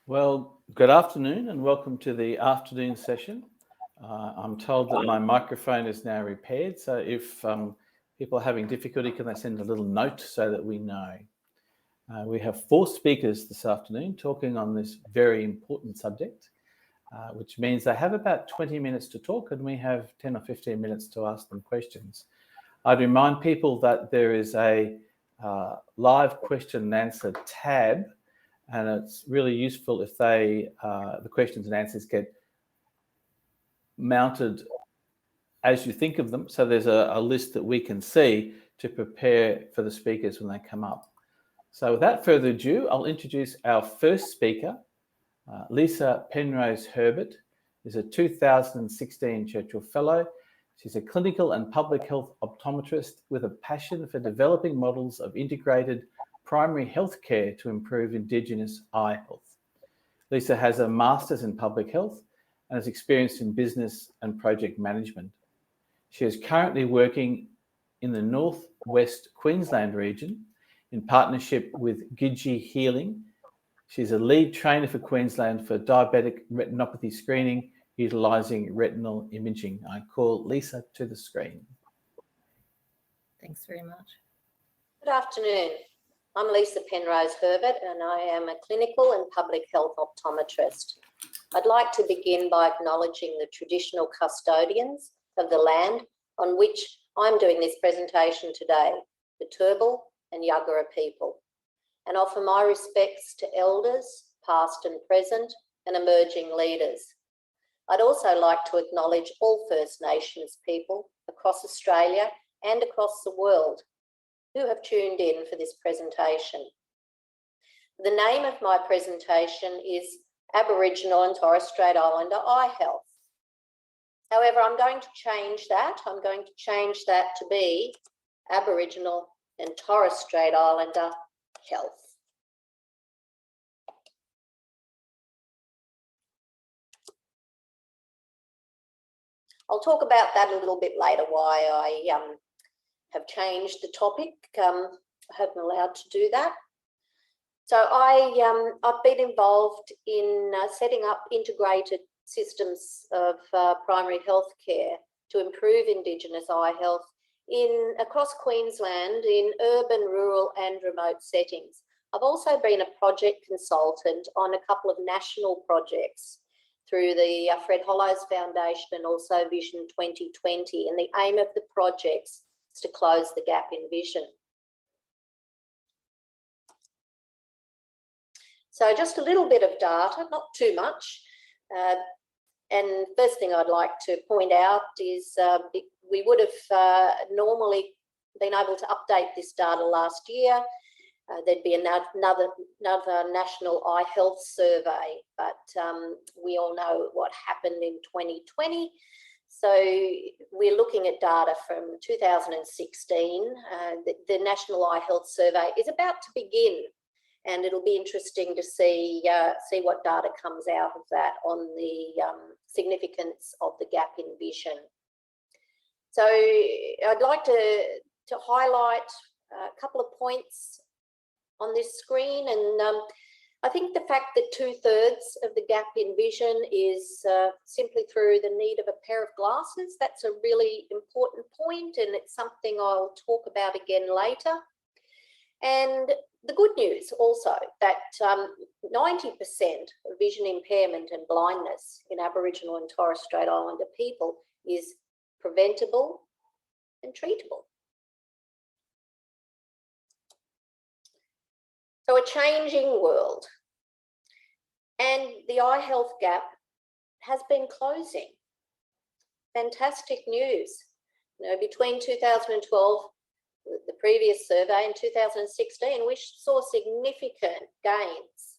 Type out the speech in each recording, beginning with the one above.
Well, good afternoon and welcome to the afternoon session. I'm told that my microphone is now repaired, so if people are having difficulty, can they send a little note so that we know? We have 4 speakers this afternoon talking on this very important subject, which means they have about 20 minutes to talk and we have 10 or 15 minutes to ask them questions. I'd remind people that there is a live question and answer tab, and it's really useful if the questions and answers get mounted as you think of them. So there's a list that we can see to prepare for the speakers when they come up. So without further ado, I'll introduce our first speaker. Lisa Penrose-Herbert is a 2016 Churchill Fellow. She's a clinical and public health optometrist with a passion for developing models of integrated primary health care to improve Indigenous eye health. Lisa has a master's in public health and is experienced in business and project management. She is currently working in the Northwest Queensland region in partnership with Gidgee Healing. She's a lead trainer for Queensland for diabetic retinopathy screening utilising retinal imaging. I call Lisa to the screen. Thanks very much. Good afternoon. I'm Lisa Penrose-Herbert and I am a clinical and public health optometrist. I'd like to begin by acknowledging the traditional custodians of the land on which I'm doing this presentation today, the Turrbal and Yuggera people, and offer my respects to elders, past and present, and emerging leaders. I'd also like to acknowledge all First Nations people across Australia and across the world who have tuned in for this presentation. The name of my presentation is Aboriginal and Torres Strait Islander Eye Health. However, I'm going to change that. I'm going to change that to be Aboriginal and Torres Strait Islander Health. I'll talk about that a little bit later, why I have changed the topic. I haven't been allowed to do that. So I've been involved in setting up integrated systems of primary health care to improve Indigenous eye health across Queensland in urban, rural and remote settings. I've also been a project consultant on a couple of national projects through the Fred Hollows Foundation and also Vision 2020, and the aim of the projects is to close the gap in vision. So just a little bit of data, not too much. And first thing I'd like to point out is we would have normally been able to update this data last year. There'd be another national eye health survey, but we all know what happened in 2020. So we're looking at data from 2016. The National Eye Health Survey is about to begin, and it'll be interesting to see what data comes out of that on the significance of the gap in vision. So I'd like to highlight a couple of points on this screen, and I think the fact that 2/3 of the gap in vision is simply through the need of a pair of glasses, that's a really important point, and it's something I'll talk about again later. And the good news also that 90% of vision impairment and blindness in Aboriginal and Torres Strait Islander people is preventable and treatable. So a changing world, and the eye health gap has been closing. Fantastic news. You know, between 2012, the previous survey, and 2016, we saw significant gains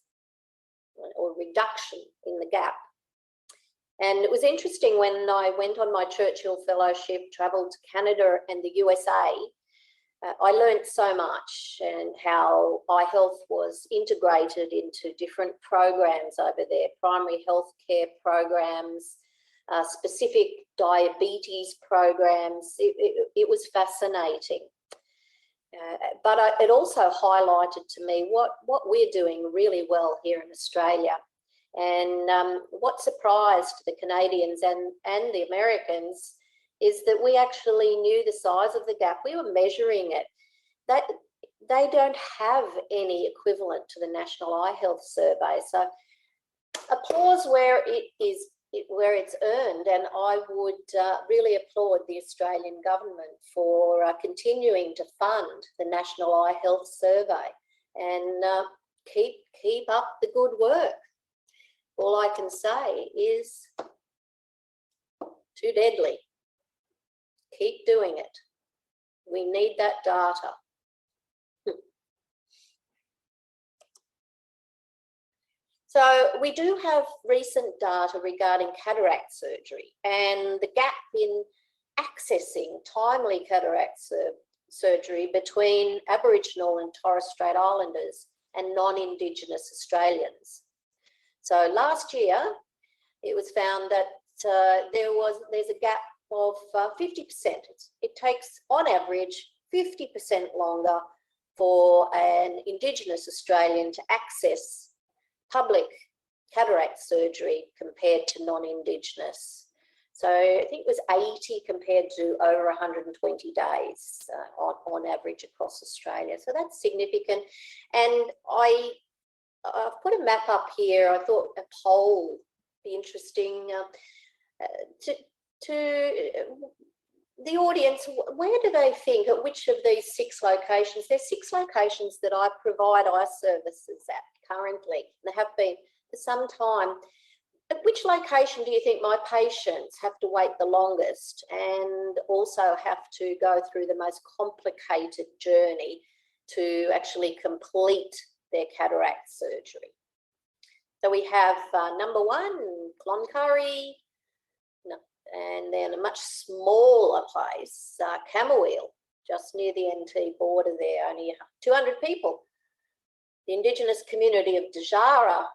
or reduction in the gap. And it was interesting when I went on my Churchill Fellowship, travelled to Canada and the USA, I learned so much, and how eye health was integrated into different programs over there, primary health care programs, specific diabetes programs. It was fascinating. But it also highlighted to me what we're doing really well here in Australia. And what surprised the Canadians and the Americans is that we actually knew the size of the gap. We were measuring it. That they don't have any equivalent to the National Eye Health Survey. So applause where where it's earned, and I would really applaud the Australian government for continuing to fund the National Eye Health Survey and keep up the good work. All I can say is too deadly. Keep doing it. We need that data. So we do have recent data regarding cataract surgery and the gap in accessing timely cataract surgery between Aboriginal and Torres Strait Islanders and non-Indigenous Australians. So last year, it was found that there's a gap of 50%. It takes, on average, 50% longer for an Indigenous Australian to access public cataract surgery compared to non-Indigenous. So I think it was 80 compared to over 120 days on average across Australia. So that's significant. And I've put a map up here. I thought a poll would be interesting to the audience. Where do they think, at which of these 6 locations? There's 6 locations that I provide eye services at currently. They have been for some time. At which location do you think my patients have to wait the longest and also have to go through the most complicated journey to actually complete their cataract surgery? So we have number 1, Cloncurry, and then a much smaller place, Camooweal, just near the NT border there, only 200 people. The Indigenous community of Dejara,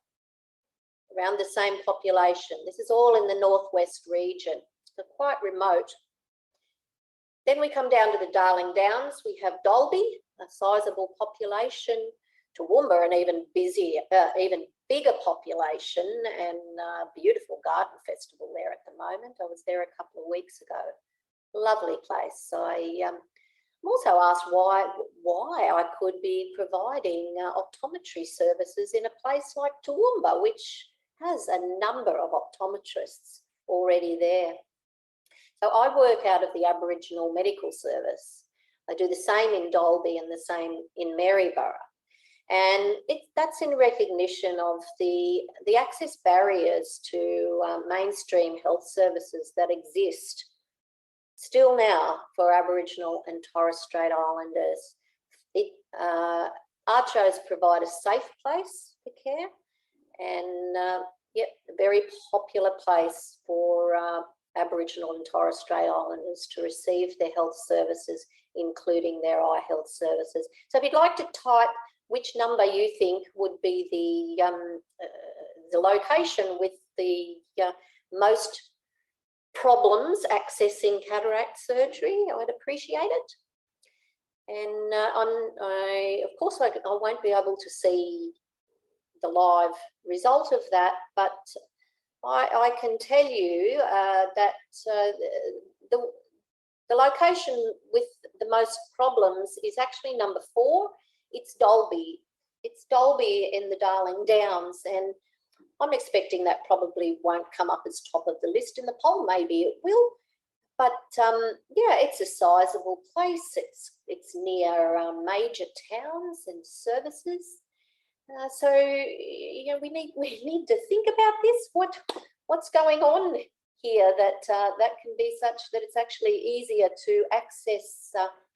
around the same population. This is all in the northwest region, so quite remote. Then we come down to the Darling Downs. We have Dalby, a sizable population, Toowoomba, an even bigger population, and beautiful garden festival there at the moment. I was there a couple of weeks ago. Lovely place. I'm also asked why I could be providing optometry services in a place like Toowoomba, which has a number of optometrists already there. So I work out of the Aboriginal Medical Service. I do the same in Dalby and the same in Maryborough. And that's in recognition of the access barriers to mainstream health services that exist still now for Aboriginal and Torres Strait Islanders. Archos provide a safe place for care and a very popular place for Aboriginal and Torres Strait Islanders to receive their health services, including their eye health services. So if you'd like to type which number you think would be the location with the most problems accessing cataract surgery, I would appreciate it. And of course, I won't be able to see the live result of that, but I can tell you that the location with the most problems is actually number 4. It's Dalby. It's Dalby in the Darling Downs, and I'm expecting that probably won't come up as top of the list in the poll. Maybe it will, but yeah, it's a sizable place. It's near major towns and services, so you know we need to think about this. What's going on here that can be such that it's actually easier to access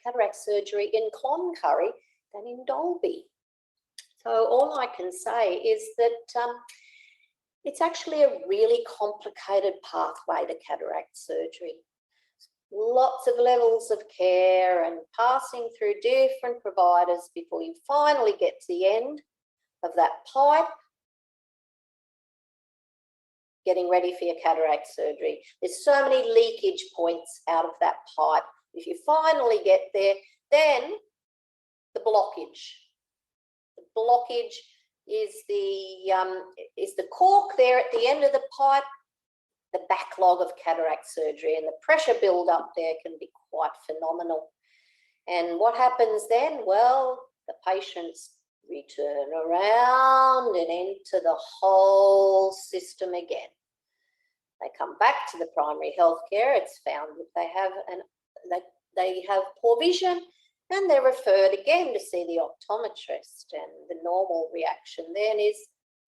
cataract surgery in Cloncurry than in Dalby. So all I can say is that it's actually a really complicated pathway to cataract surgery. Lots of levels of care and passing through different providers before you finally get to the end of that pipe, getting ready for your cataract surgery. There's so many leakage points out of that pipe. If you finally get there, then the blockage. is the cork there at the end of the pipe, the backlog of cataract surgery, and the pressure build up there can be quite phenomenal. And what happens then? Well, the patients return around and enter the whole system again. They come back to the primary health care. It's found that they have poor vision, and they're referred again to see the optometrist. And the normal reaction then is,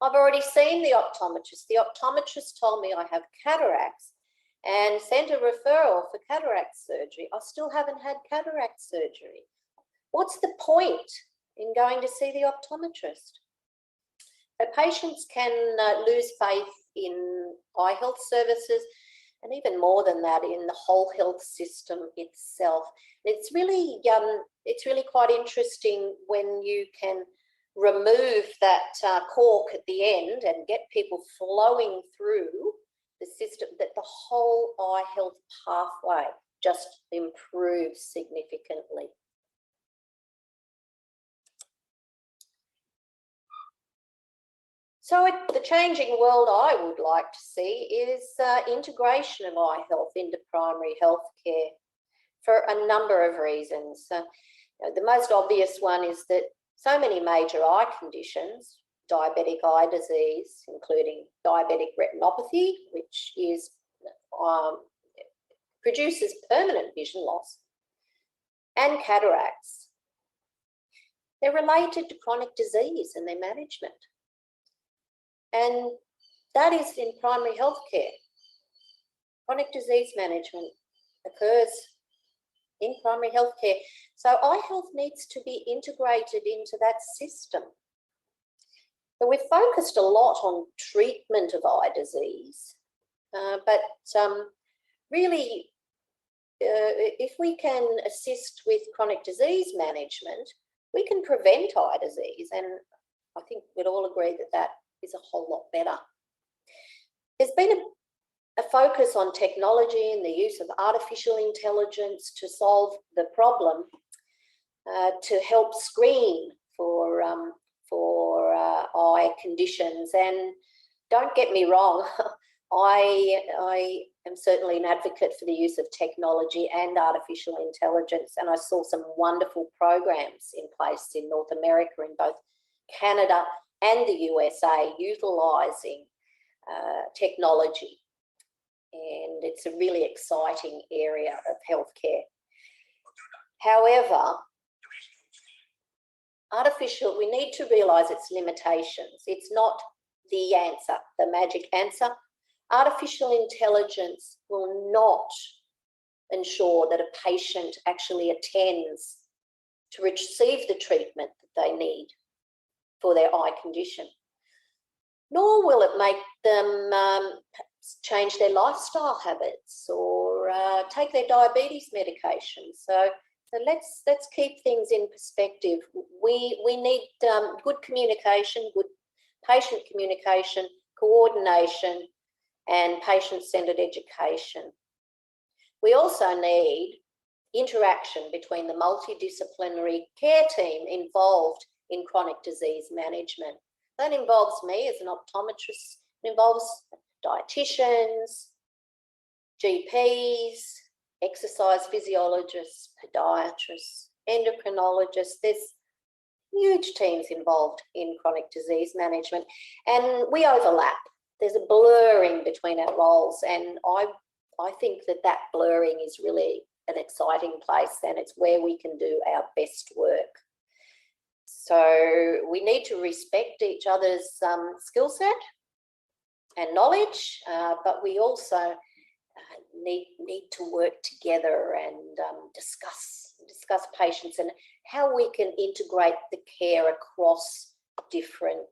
I've already seen the optometrist. The optometrist told me I have cataracts and sent a referral for cataract surgery. I still haven't had cataract surgery. What's the point in going to see the optometrist? So patients can lose faith in eye health services, and even more than that, in the whole health system itself. It's really quite interesting when you can remove that cork at the end and get people flowing through the system, that the whole eye health pathway just improves significantly. So the changing world I would like to see is integration of eye health into primary health care for a number of reasons. The most obvious one is that so many major eye conditions, diabetic eye disease, including diabetic retinopathy, which is produces permanent vision loss, and cataracts, they're related to chronic disease and their management. And that is in primary health care. Chronic disease management occurs in primary health care. So eye health needs to be integrated into that system. So we've focused a lot on treatment of eye disease, but really, if we can assist with chronic disease management, we can prevent eye disease. And I think we'd all agree that that is a whole lot better. There's been a focus on technology and the use of artificial intelligence to solve the problem, to help screen for eye conditions. And don't get me wrong, I am certainly an advocate for the use of technology and artificial intelligence, and I saw some wonderful programs in place in North America, in both Canada and the USA, utilising technology. And it's a really exciting area of healthcare. However, we need to realise its limitations. It's not the answer, the magic answer. Artificial intelligence will not ensure that a patient actually attends to receive the treatment that they need for their eye condition, nor will it make them change their lifestyle habits or take their diabetes medication. So let's keep things in perspective. We need good communication, good patient communication, coordination, and patient-centred education. We also need interaction between the multidisciplinary care team involved in chronic disease management. That involves me as an optometrist. It involves dietitians, GPs, exercise physiologists, podiatrists, endocrinologists. There's huge teams involved in chronic disease management, and we overlap. There's a blurring between our roles, and I think that blurring is really an exciting place, and it's where we can do our best work. So we need to respect each other's skill set and knowledge, but we also need to work together and discuss patients and how we can integrate the care across different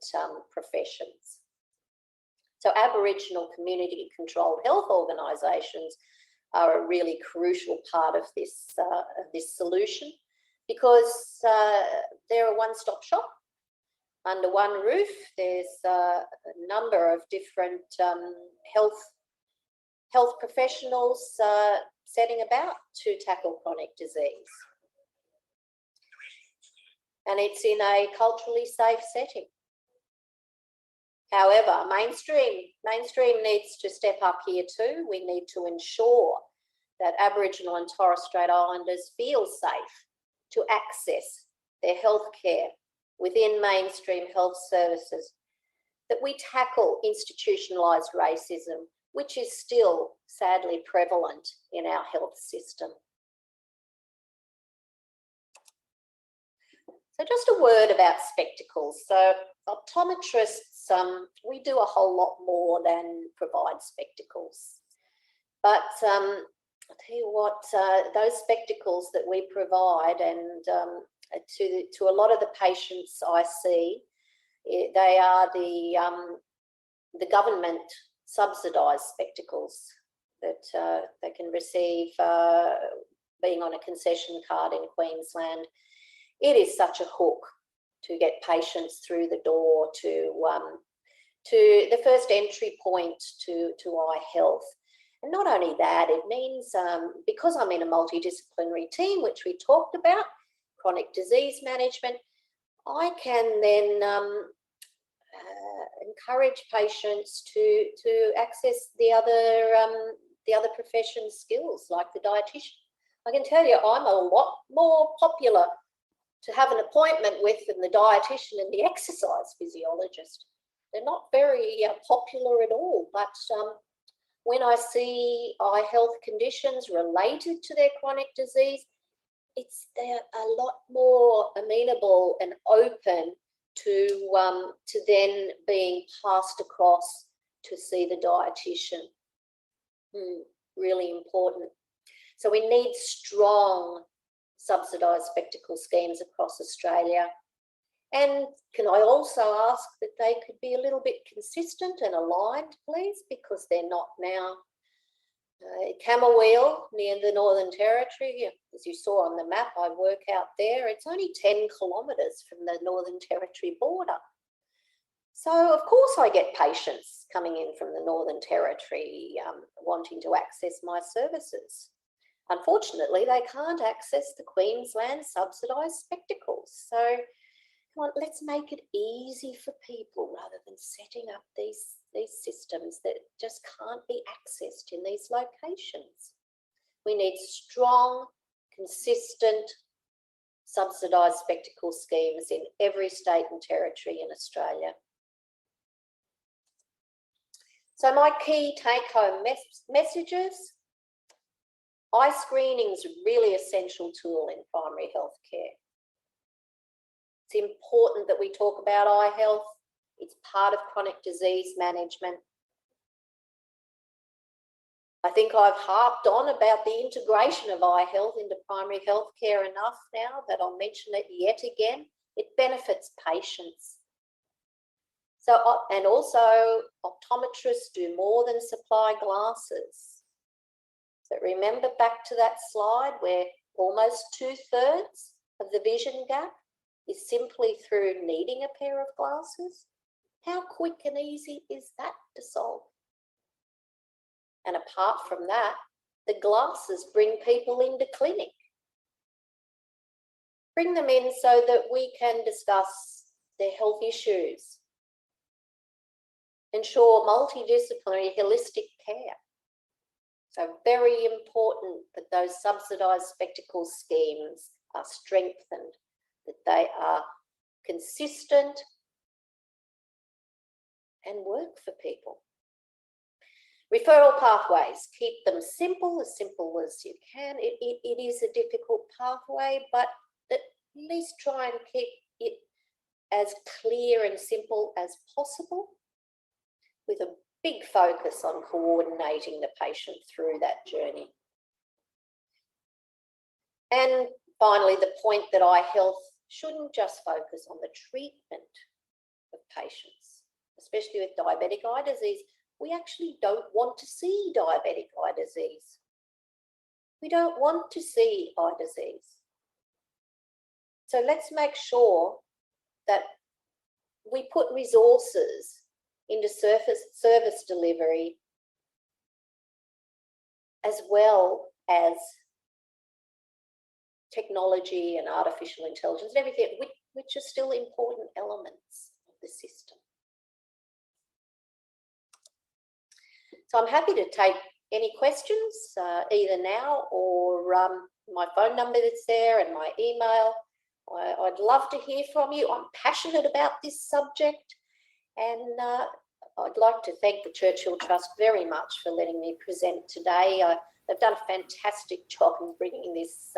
professions. So Aboriginal community-controlled health organisations are a really crucial part of this solution, because they're a one-stop shop. Under one roof, there's a number of different health professionals setting about to tackle chronic disease. And it's in a culturally safe setting. However, mainstream needs to step up here too. We need to ensure that Aboriginal and Torres Strait Islanders feel safe to access their health care within mainstream health services, that we tackle institutionalised racism, which is still sadly prevalent in our health system. So just a word about spectacles. So optometrists, we do a whole lot more than provide spectacles. But I'll tell you what, those spectacles that we provide, and to a lot of the patients I see, they are the government subsidised spectacles that they can receive being on a concession card in Queensland. It is such a hook to get patients through the door to the first entry point to eye health. And not only that, it means because I'm in a multidisciplinary team, which we talked about, chronic disease management, I can then encourage patients to access the other profession skills, like the dietitian. I can tell you I'm a lot more popular to have an appointment with than the dietitian and the exercise physiologist. They're not very popular at all, but when I see eye health conditions related to their chronic disease, they're a lot more amenable and open to then being passed across to see the dietitian. Really important. So we need strong subsidised spectacle schemes across Australia. And can I also ask that they could be a little bit consistent and aligned, please, because they're not now. Camberwell, near the Northern Territory, as you saw on the map, I work out there. It's only 10 kilometres from the Northern Territory border. So, of course, I get patients coming in from the Northern Territory wanting to access my services. Unfortunately, they can't access the Queensland subsidised spectacles. So, come on, let's make it easy for people rather than setting up these systems that just can't be accessed in these locations. We need strong, consistent, subsidised spectacle schemes in every state and territory in Australia. So my key take-home messages: eye screening is a really essential tool in primary health care. It's important that we talk about eye health. It's part of chronic disease management. I think I've harped on about the integration of eye health into primary health care enough now that I'll mention it yet again. It benefits patients. So, and also optometrists do more than supply glasses. So remember back to that slide where almost 2/3 of the vision gap is simply through needing a pair of glasses. How quick and easy is that to solve? And apart from that, the glasses bring people into clinic. Bring them in so that we can discuss their health issues. Ensure multidisciplinary holistic care. So very important that those subsidised spectacle schemes are strengthened, that they are consistent and work for people. Referral pathways, keep them as simple as you can. It is a difficult pathway, but at least try and keep it as clear and simple as possible, with a big focus on coordinating the patient through that journey. And finally, the point that eye health shouldn't just focus on the treatment of patients, especially with diabetic eye disease. We actually don't want to see diabetic eye disease. We don't want to see eye disease. So let's make sure that we put resources into service delivery, as well as technology and artificial intelligence and everything, which are still important elements of the system. So I'm happy to take any questions, either now or my phone number that's there and my email. I'd love to hear from you. I'm passionate about this subject, and I'd like to thank the Churchill Trust very much for letting me present today. They've done a fantastic job in bringing this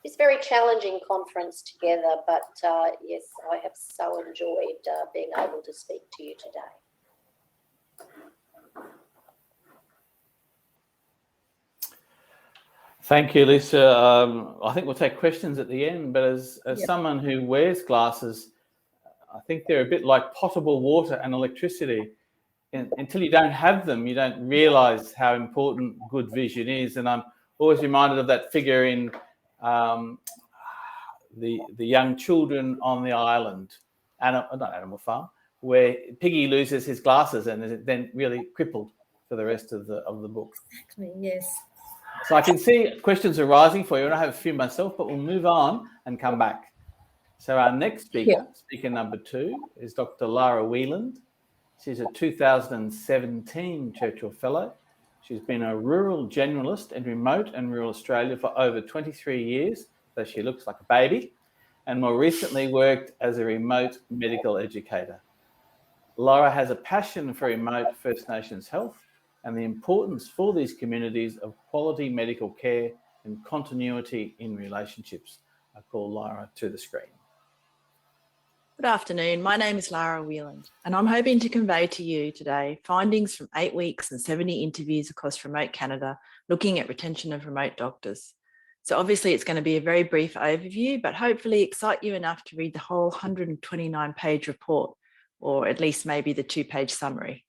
this very challenging conference together, but yes, I have so enjoyed being able to speak to you today. Thank you, Lisa. I think we'll take questions at the end, but as someone who wears glasses, I think they're a bit like potable water and electricity. Until you don't have them, you don't realise how important good vision is. And I'm always reminded of that figure in the young children on the island, not Animal Farm, where Piggy loses his glasses and is then really crippled for the rest of the book. Exactly, yes. So I can see questions are rising for you, and I have a few myself, but we'll move on and come back. So our next speaker, speaker number 2, is Dr. Lara Wieland. She's a 2017 Churchill Fellow. She's been a rural generalist in remote and rural Australia for over 23 years, though she looks like a baby, and more recently worked as a remote medical educator. Lara has a passion for remote First Nations health and the importance for these communities of quality medical care and continuity in relationships. I call Lara to the screen. Good afternoon. My name is Lara Wieland, and I'm hoping to convey to you today findings from 8 weeks and 70 interviews across remote Canada looking at retention of remote doctors. So obviously it's going to be a very brief overview, but hopefully excite you enough to read the whole 129-page report, or at least maybe the 2-page summary.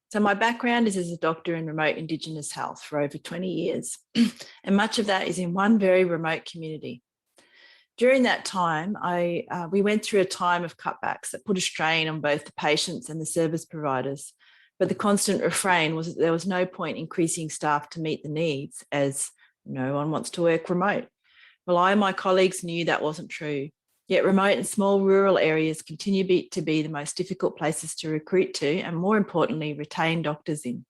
So my background is as a doctor in remote Indigenous health for over 20 years, and much of that is in one very remote community. During that time, we went through a time of cutbacks that put a strain on both the patients and the service providers, but the constant refrain was that there was no point increasing staff to meet the needs, as no one wants to work remote. Well, I and my colleagues knew that wasn't true. Yet remote and small rural areas continue to be the most difficult places to recruit to, and more importantly, retain doctors in.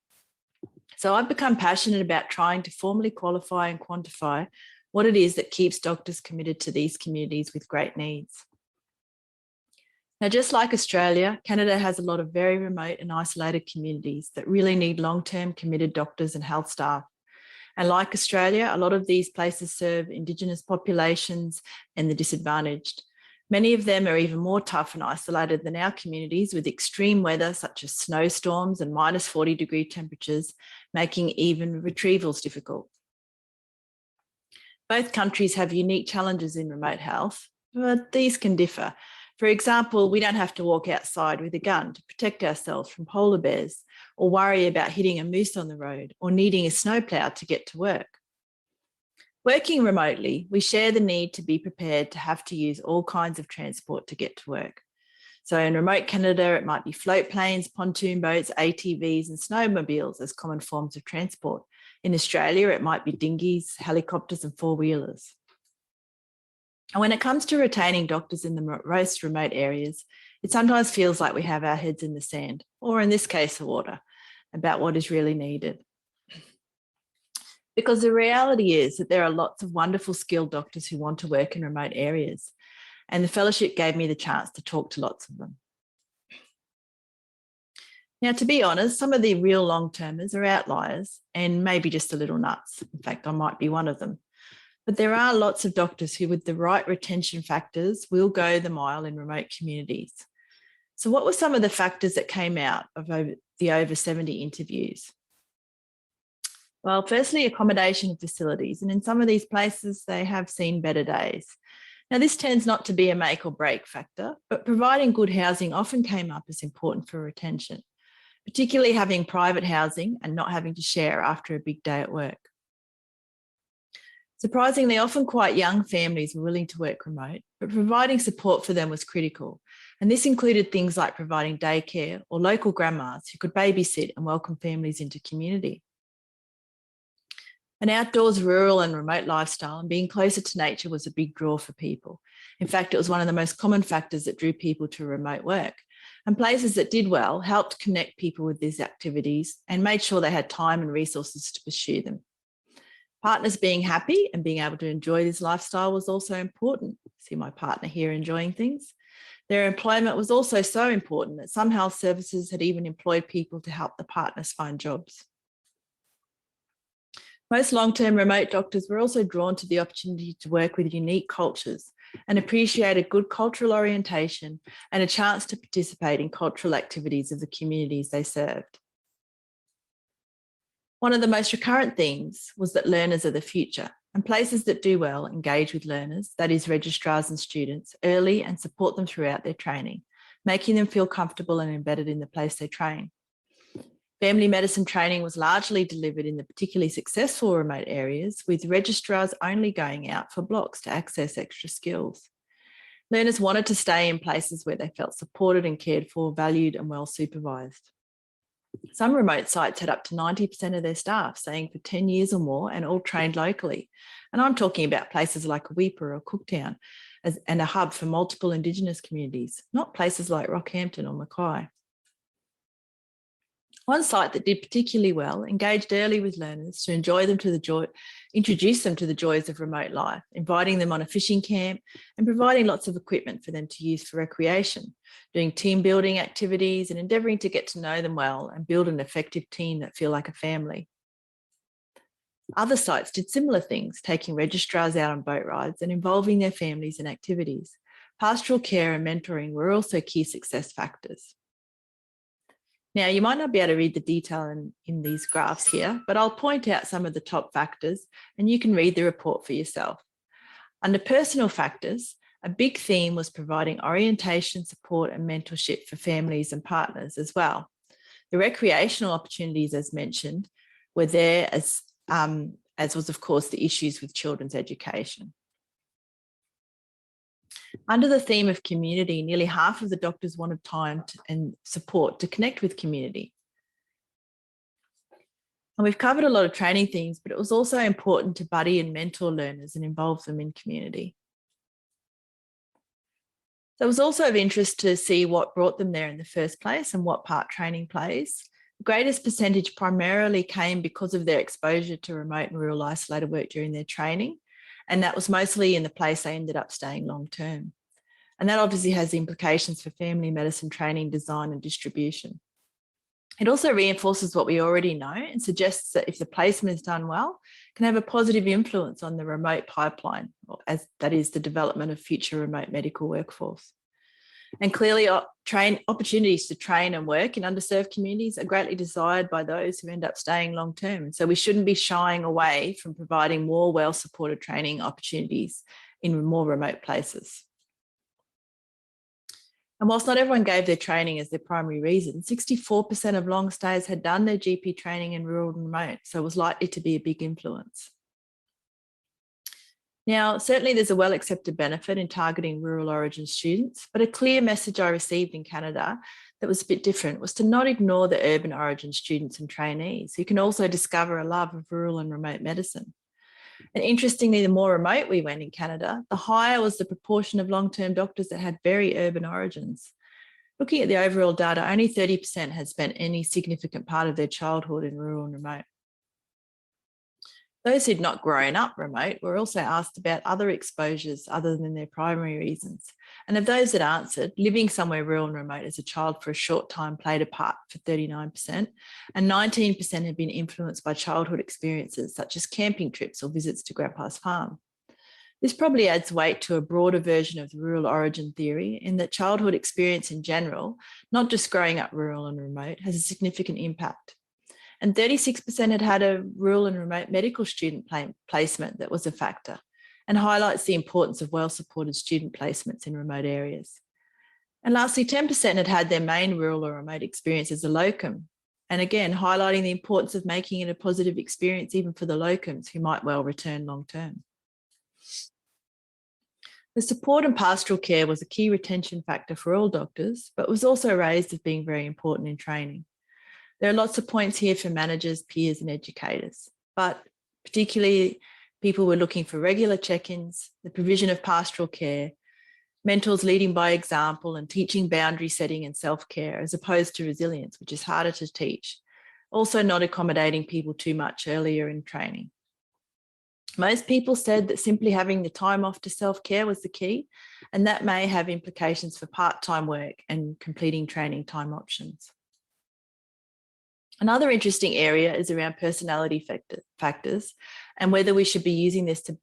So I've become passionate about trying to formally qualify and quantify what it is that keeps doctors committed to these communities with great needs. Now, just like Australia, Canada has a lot of very remote and isolated communities that really need long-term committed doctors and health staff. And like Australia, a lot of these places serve Indigenous populations and the disadvantaged. Many of them are even more tough and isolated than our communities, with extreme weather such as snowstorms and minus 40-degree temperatures, making even retrievals difficult. Both countries have unique challenges in remote health, but these can differ. For example, we don't have to walk outside with a gun to protect ourselves from polar bears, or worry about hitting a moose on the road, or needing a snowplow to get to work. Working remotely, we share the need to be prepared to have to use all kinds of transport to get to work. So in remote Canada, it might be float planes, pontoon boats, ATVs, and snowmobiles as common forms of transport. In Australia, it might be dinghies, helicopters, and four-wheelers. And when it comes to retaining doctors in the most remote areas, it sometimes feels like we have our heads in the sand, or in this case, the water, about what is really needed. Because the reality is that there are lots of wonderful skilled doctors who want to work in remote areas, and the fellowship gave me the chance to talk to lots of them. Now, to be honest, some of the real long-termers are outliers and maybe just a little nuts. In fact, I might be one of them. But there are lots of doctors who, with the right retention factors, will go the mile in remote communities. So what were some of the factors that came out of the over 70 interviews? Well, firstly, accommodation facilities. And in some of these places, they have seen better days. Now, this tends not to be a make or break factor, but providing good housing often came up as important for retention, particularly having private housing and not having to share after a big day at work. Surprisingly, often quite young families were willing to work remote, but providing support for them was critical. And this included things like providing daycare or local grandmas who could babysit and welcome families into community. An outdoors, rural and remote lifestyle and being closer to nature was a big draw for people. In fact, it was one of the most common factors that drew people to remote work. And places that did well helped connect people with these activities and made sure they had time and resources to pursue them. Partners being happy and being able to enjoy this lifestyle was also important. See my partner here enjoying things. Their employment was also so important that some health services had even employed people to help the partners find jobs. Most long-term remote doctors were also drawn to the opportunity to work with unique cultures and appreciated good cultural orientation and a chance to participate in cultural activities of the communities they served. One of the most recurrent themes was that learners are the future, and places that do well engage with learners, that is registrars and students, early and support them throughout their training, making them feel comfortable and embedded in the place they train. Family medicine training was largely delivered in the particularly successful remote areas, with registrars only going out for blocks to access extra skills. Learners wanted to stay in places where they felt supported and cared for, valued and well supervised. Some remote sites had up to 90% of their staff staying for 10 years or more and all trained locally. And I'm talking about places like Weipa or Cooktown and a hub for multiple Indigenous communities, not places like Rockhampton or Mackay. One site that did particularly well engaged early with learners to introduce them to the joys of remote life, inviting them on a fishing camp and providing lots of equipment for them to use for recreation, doing team building activities and endeavouring to get to know them well and build an effective team that feel like a family. Other sites did similar things, taking registrars out on boat rides and involving their families in activities. Pastoral care and mentoring were also key success factors. Now, you might not be able to read the detail in these graphs here, but I'll point out some of the top factors and you can read the report for yourself. Under personal factors, a big theme was providing orientation, support and mentorship for families and partners as well. The recreational opportunities, as mentioned, were there as was, of course, the issues with children's education. Under the theme of community, nearly half of the doctors wanted time and support to connect with community. And we've covered a lot of training themes, but it was also important to buddy and mentor learners and involve them in community. So it was also of interest to see what brought them there in the first place and what part training plays. The greatest percentage primarily came because of their exposure to remote and rural isolated work during their training. And that was mostly in the place they ended up staying long term. And that obviously has implications for family medicine training, design and distribution. It also reinforces what we already know and suggests that if the placement is done well, it can have a positive influence on the remote pipeline, as that is the development of future remote medical workforce. And clearly opportunities to train and work in underserved communities are greatly desired by those who end up staying long term. So we shouldn't be shying away from providing more well-supported training opportunities in more remote places. And whilst not everyone gave their training as their primary reason, 64% of long stayers had done their GP training in rural and remote, so it was likely to be a big influence. Now, certainly there's a well-accepted benefit in targeting rural origin students, but a clear message I received in Canada that was a bit different was to not ignore the urban origin students and trainees who can also discover a love of rural and remote medicine. And interestingly, the more remote we went in Canada, the higher was the proportion of long-term doctors that had very urban origins. Looking at the overall data, only 30% had spent any significant part of their childhood in rural and remote. Those who'd not grown up remote were also asked about other exposures other than their primary reasons. And of those that answered, living somewhere rural and remote as a child for a short time played a part for 39%, and 19% had been influenced by childhood experiences such as camping trips or visits to Grandpa's farm. This probably adds weight to a broader version of the rural origin theory in that childhood experience in general, not just growing up rural and remote, has a significant impact. And 36% had had a rural and remote medical student placement that was a factor, and highlights the importance of well-supported student placements in remote areas. And lastly, 10% had had their main rural or remote experience as a locum, and again, highlighting the importance of making it a positive experience even for the locums who might well return long-term. The support and pastoral care was a key retention factor for all doctors, but was also raised as being very important in training. There are lots of points here for managers, peers and educators, but particularly people were looking for regular check-ins, the provision of pastoral care, Mentors leading by example and teaching boundary setting and self-care, as opposed to resilience, which is harder to teach. Also not accommodating people too much earlier in training. Most people said that simply having the time off to self-care was the key, and that may have implications for part-time work and completing training time options. Another interesting area is around personality factors and whether we should be using this to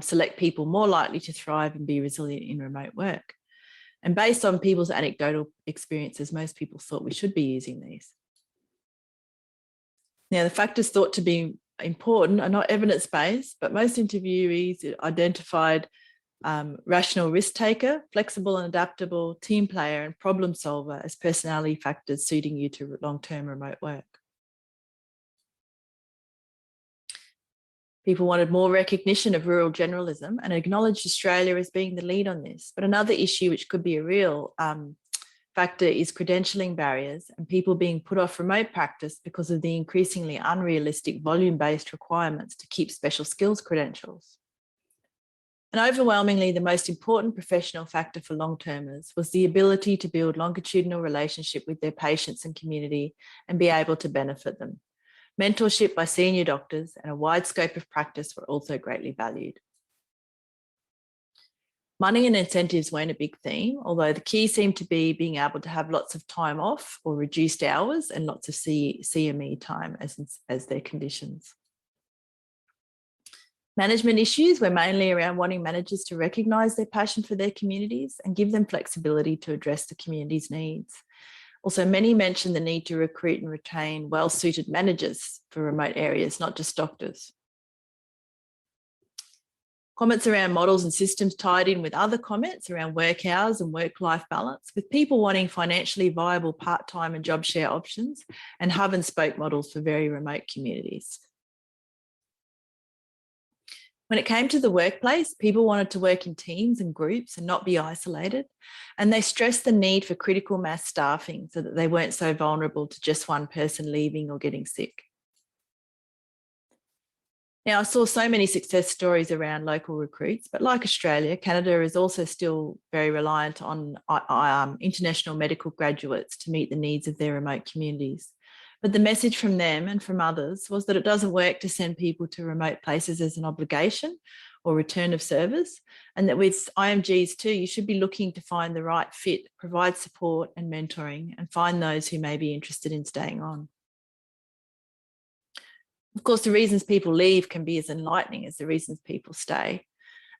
select people more likely to thrive and be resilient in remote work. And based on people's anecdotal experiences, most people thought we should be using these. Now, the factors thought to be important are not evidence-based, but most interviewees identified rational risk taker, flexible and adaptable, team player, and problem solver as personality factors suiting you to long-term remote work. People wanted more recognition of rural generalism and acknowledged Australia as being the lead on this. But another issue which could be a real factor is credentialing barriers and people being put off remote practice because of the increasingly unrealistic volume-based requirements to keep special skills credentials. And overwhelmingly, the most important professional factor for long-termers was the ability to build longitudinal relationship with their patients and community and be able to benefit them. Mentorship by senior doctors and a wide scope of practice were also greatly valued. Money and incentives weren't a big theme, although the key seemed to be being able to have lots of time off or reduced hours and lots of CME time as their conditions. Management issues were mainly around wanting managers to recognise their passion for their communities and give them flexibility to address the community's needs. Also, many mentioned the need to recruit and retain well-suited managers for remote areas, not just doctors. Comments around models and systems tied in with other comments around work hours and work-life balance, with people wanting financially viable part-time and job share options and hub and spoke models for very remote communities. When it came to the workplace, people wanted to work in teams and groups and not be isolated. And they stressed the need for critical mass staffing so that they weren't so vulnerable to just one person leaving or getting sick. Now, I saw so many success stories around local recruits, but like Australia, Canada is also still very reliant on international medical graduates to meet the needs of their remote communities. But the message from them and from others was that it doesn't work to send people to remote places as an obligation or return of service, and that with IMGs too, you should be looking to find the right fit, provide support and mentoring, and find those who may be interested in staying on. Of course, the reasons people leave can be as enlightening as the reasons people stay.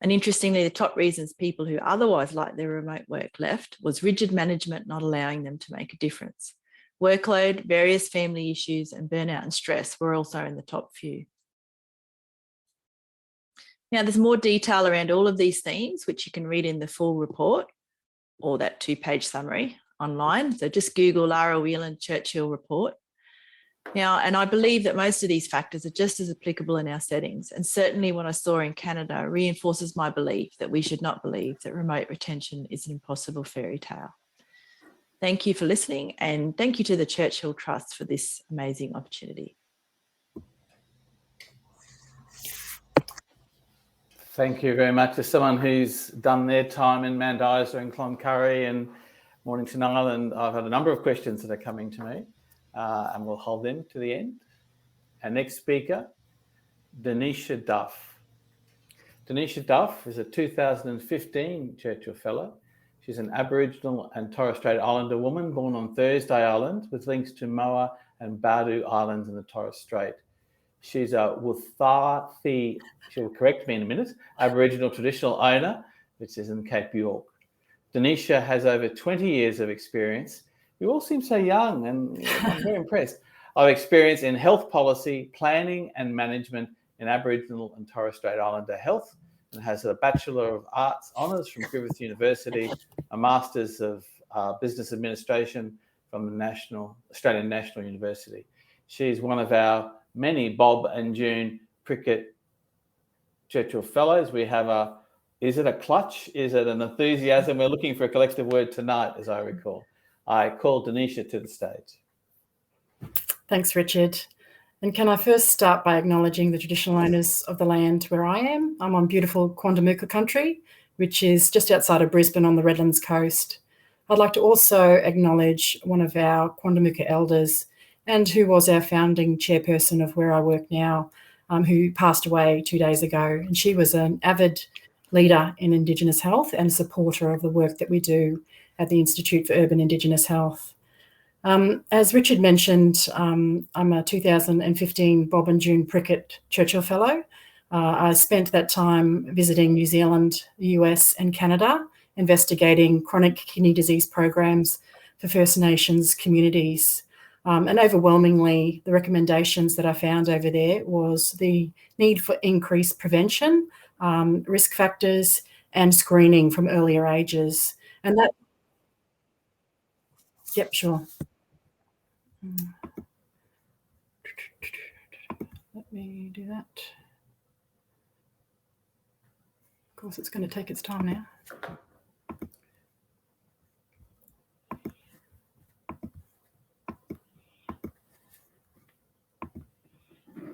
And interestingly, the top reasons people who otherwise liked their remote work left was rigid management not allowing them to make a difference. Workload, various family issues, and burnout and stress were also in the top few. Now, there's more detail around all of these themes, which you can read in the full report or that 2-page summary online. So just Google Lara Wieland Churchill report. Now, and I believe that most of these factors are just as applicable in our settings. And certainly what I saw in Canada reinforces my belief that we should not believe that remote retention is an impossible fairy tale. Thank you for listening, and thank you to the Churchill Trust for this amazing opportunity. Thank you very much. As someone who's done their time in Mount Isa and Cloncurry and Mornington Island, I've had a number of questions that are coming to me, and we'll hold them to the end. Our next speaker, Denisha Duff. Denisha Duff is a 2015 Churchill Fellow. She's an Aboriginal and Torres Strait Islander woman born on Thursday Island with links to Moa and Bardu Islands in the Torres Strait. She's a Wuthathi, she'll correct me in a minute, Aboriginal traditional owner, which is in Cape York. Donisha has over 20 years of experience. You all seem so young, and I'm very impressed, of experience in health policy, planning and management in Aboriginal and Torres Strait Islander health, and has a Bachelor of Arts Honours from Griffith University, a Masters of Business Administration from the Australian National University. She's one of our many Bob and June Prickett Churchill Fellows. We have is it a clutch? Is it an enthusiasm? We're looking for a collective word tonight, as I recall. I call Donisha to the stage. Thanks, Richard. And can I first start by acknowledging the traditional owners of the land where I am? I'm on beautiful Quandamooka country, which is just outside of Brisbane on the Redlands coast. I'd like to also acknowledge one of our Quandamooka elders and who was our founding chairperson of where I work now, who passed away 2 days ago. And she was an avid leader in Indigenous health and supporter of the work that we do at the Institute for Urban Indigenous Health. As Richard mentioned, I'm a 2015 Bob and June Prickett Churchill Fellow. I spent that time visiting New Zealand, the US and Canada, investigating chronic kidney disease programs for First Nations communities. And overwhelmingly, the recommendations that I found over there was the need for increased prevention, risk factors, and screening from earlier ages. And that, yep, sure. Let me do that. Of course, it's going to take its time now.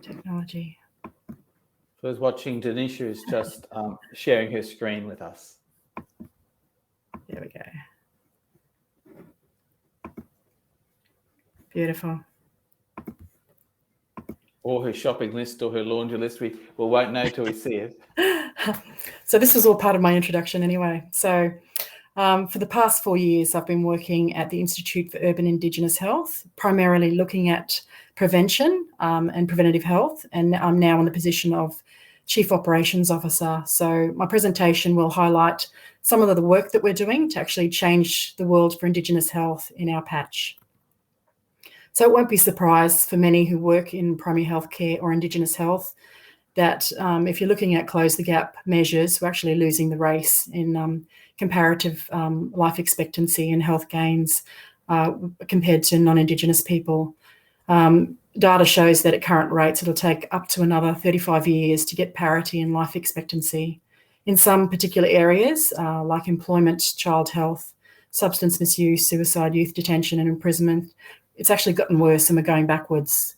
Technology. For those watching, Denisha is just sharing her screen with us. There we go. Beautiful. Or her shopping list or her laundry list. We won't know till we see it. So this was all part of my introduction anyway. So for the past 4 years, I've been working at the Institute for Urban Indigenous Health, primarily looking at prevention and preventative health. And I'm now in the position of Chief Operations Officer. So my presentation will highlight some of the work that we're doing to actually change the world for Indigenous health in our patch. So it won't be a surprise for many who work in primary healthcare or Indigenous health that if you're looking at close the gap measures, we're actually losing the race in comparative life expectancy and health gains compared to non-Indigenous people. Data shows that at current rates, it'll take up to another 35 years to get parity in life expectancy. In some particular areas, like employment, child health, substance misuse, suicide, youth detention and imprisonment, it's actually gotten worse and we're going backwards.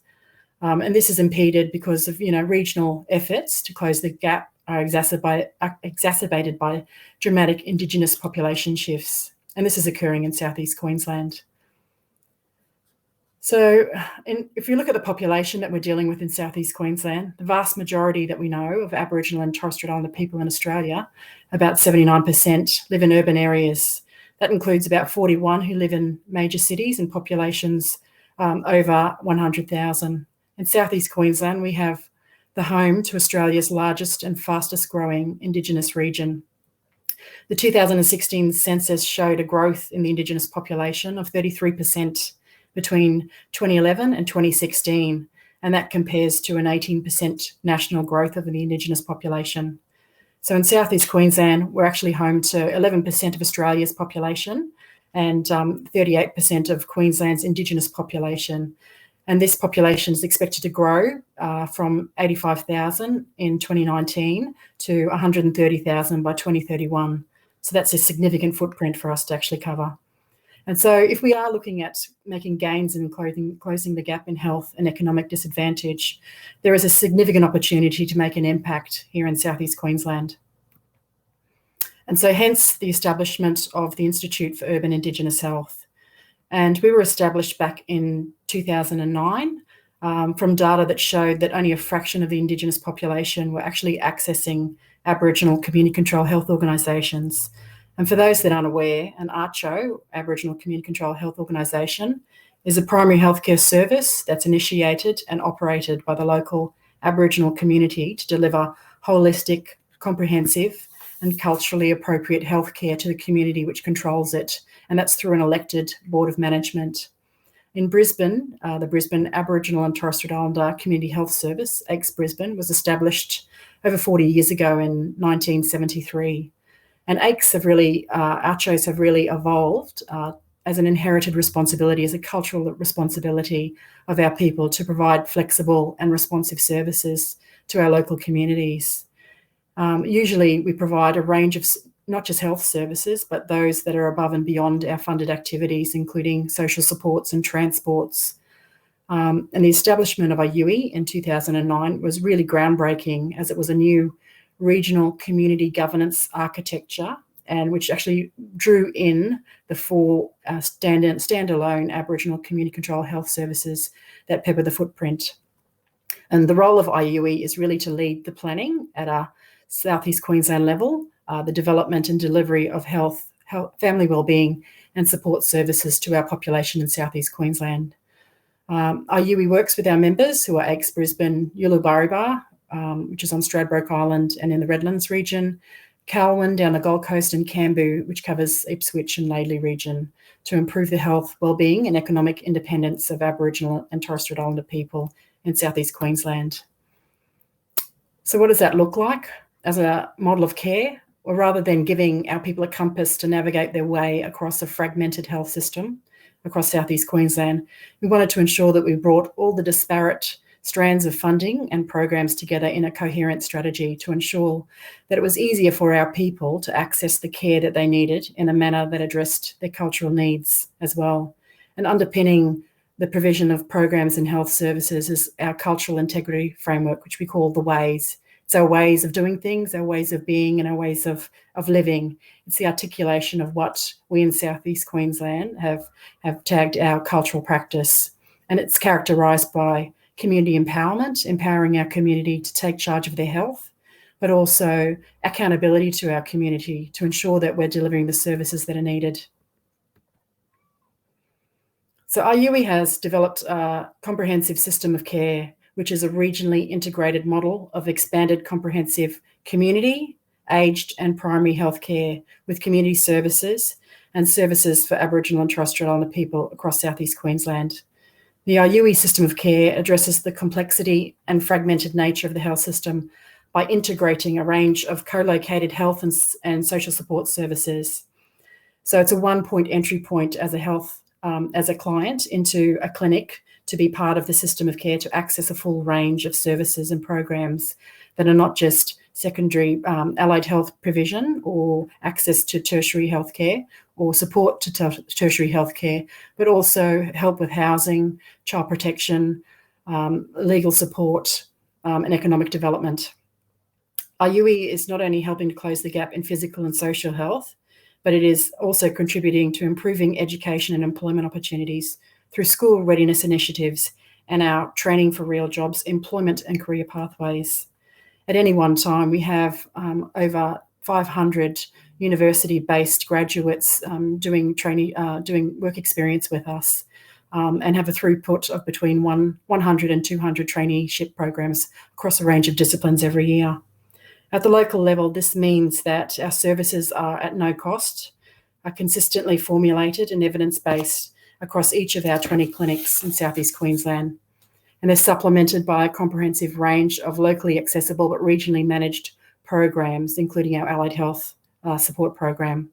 And this is impeded because of, regional efforts to close the gap are exacerbated by dramatic Indigenous population shifts. And this is occurring in Southeast Queensland. So if you look at the population that we're dealing with in Southeast Queensland, the vast majority that we know of Aboriginal and Torres Strait Islander people in Australia, about 79%, live in urban areas. That includes about 41 who live in major cities and populations over 100,000. In Southeast Queensland, we have the home to Australia's largest and fastest growing Indigenous region. The 2016 census showed a growth in the Indigenous population of 33% between 2011 and 2016, and that compares to an 18% national growth of the Indigenous population. So in Southeast Queensland, we're actually home to 11% of Australia's population and 38% of Queensland's Indigenous population. And this population is expected to grow from 85,000 in 2019 to 130,000 by 2031. So that's a significant footprint for us to actually cover. And so if we are looking at making gains in closing the gap in health and economic disadvantage, there is a significant opportunity to make an impact here in Southeast Queensland. And so hence the establishment of the Institute for Urban Indigenous Health. And we were established back in 2009 from data that showed that only a fraction of the Indigenous population were actually accessing Aboriginal community control health organisations. And for those that aren't aware, an ACCHO, Aboriginal Community Control Health Organisation, is a primary healthcare service that's initiated and operated by the local Aboriginal community to deliver holistic, comprehensive and culturally appropriate healthcare to the community which controls it. And that's through an elected board of management. In Brisbane, the Brisbane Aboriginal and Torres Strait Islander Community Health Service, ACE Brisbane, was established over 40 years ago in 1973. And ACCHOs have really evolved as an inherited responsibility, as a cultural responsibility of our people to provide flexible and responsive services to our local communities. Usually we provide a range of not just health services, but those that are above and beyond our funded activities, including social supports and transports. And the establishment of our UE in 2009 was really groundbreaking, as it was a new regional community governance architecture, and which actually drew in the 4 standalone Aboriginal community control health services that pepper the footprint. And the role of IUE is really to lead the planning at a South East Queensland level, the development and delivery of health, family wellbeing and support services to our population in South East Queensland. IUE works with our members who are Aikes, Brisbane, Ulubariba, which is on Stradbroke Island and in the Redlands region, Calwyn down the Gold Coast, and Cambu, which covers Ipswich and Laidley region, to improve the health, wellbeing and economic independence of Aboriginal and Torres Strait Islander people in South East Queensland. So what does that look like as a model of care? Or rather than giving our people a compass to navigate their way across a fragmented health system across South East Queensland, we wanted to ensure that we brought all the disparate strands of funding and programs together in a coherent strategy to ensure that it was easier for our people to access the care that they needed in a manner that addressed their cultural needs as well. And underpinning the provision of programs and health services is our cultural integrity framework, which we call the WAYS. It's our ways of doing things, our ways of being, and our ways of living. It's the articulation of what we in South East Queensland have tagged our cultural practice. And it's characterised by community empowerment, empowering our community to take charge of their health, but also accountability to our community to ensure that we're delivering the services that are needed. So IUE has developed a comprehensive system of care, which is a regionally integrated model of expanded comprehensive community, aged and primary health care with community services and services for Aboriginal and Torres Strait Islander people across South East Queensland. The IUE system of care addresses the complexity and fragmented nature of the health system by integrating a range of co-located health and social support services. So it's a one-point entry point as a client into a clinic to be part of the system of care, to access a full range of services and programs that are not just secondary allied health provision or access to tertiary healthcare or support to tertiary healthcare, but also help with housing, child protection, legal support, and economic development. IUE is not only helping to close the gap in physical and social health, but it is also contributing to improving education and employment opportunities through school readiness initiatives and our training for real jobs, employment and career pathways. At any one time, we have over 500 university-based graduates doing work experience with us and have a throughput of between 100 and 200 traineeship programs across a range of disciplines every year. At the local level, this means that our services are at no cost, are consistently formulated and evidence-based across each of our 20 clinics in South East Queensland. And they're supplemented by a comprehensive range of locally accessible but regionally managed programs, including our allied health support program.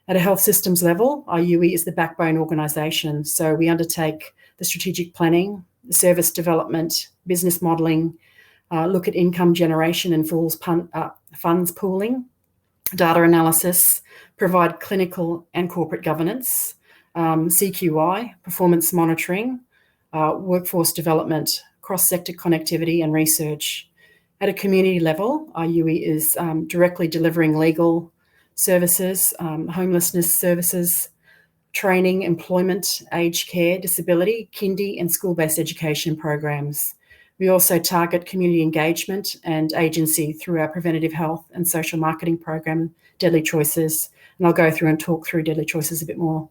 At a health systems level, IUE is the backbone organisation. So we undertake the strategic planning, service development, business modelling, look at income generation and funds pooling, data analysis, provide clinical and corporate governance, CQI, performance monitoring, workforce development, cross-sector connectivity and research. At a community level, IUE is directly delivering legal services, homelessness services, training, employment, aged care, disability, kindy and school-based education programs. We also target community engagement and agency through our preventative health and social marketing program, Deadly Choices, and I'll go through and talk through Deadly Choices a bit more.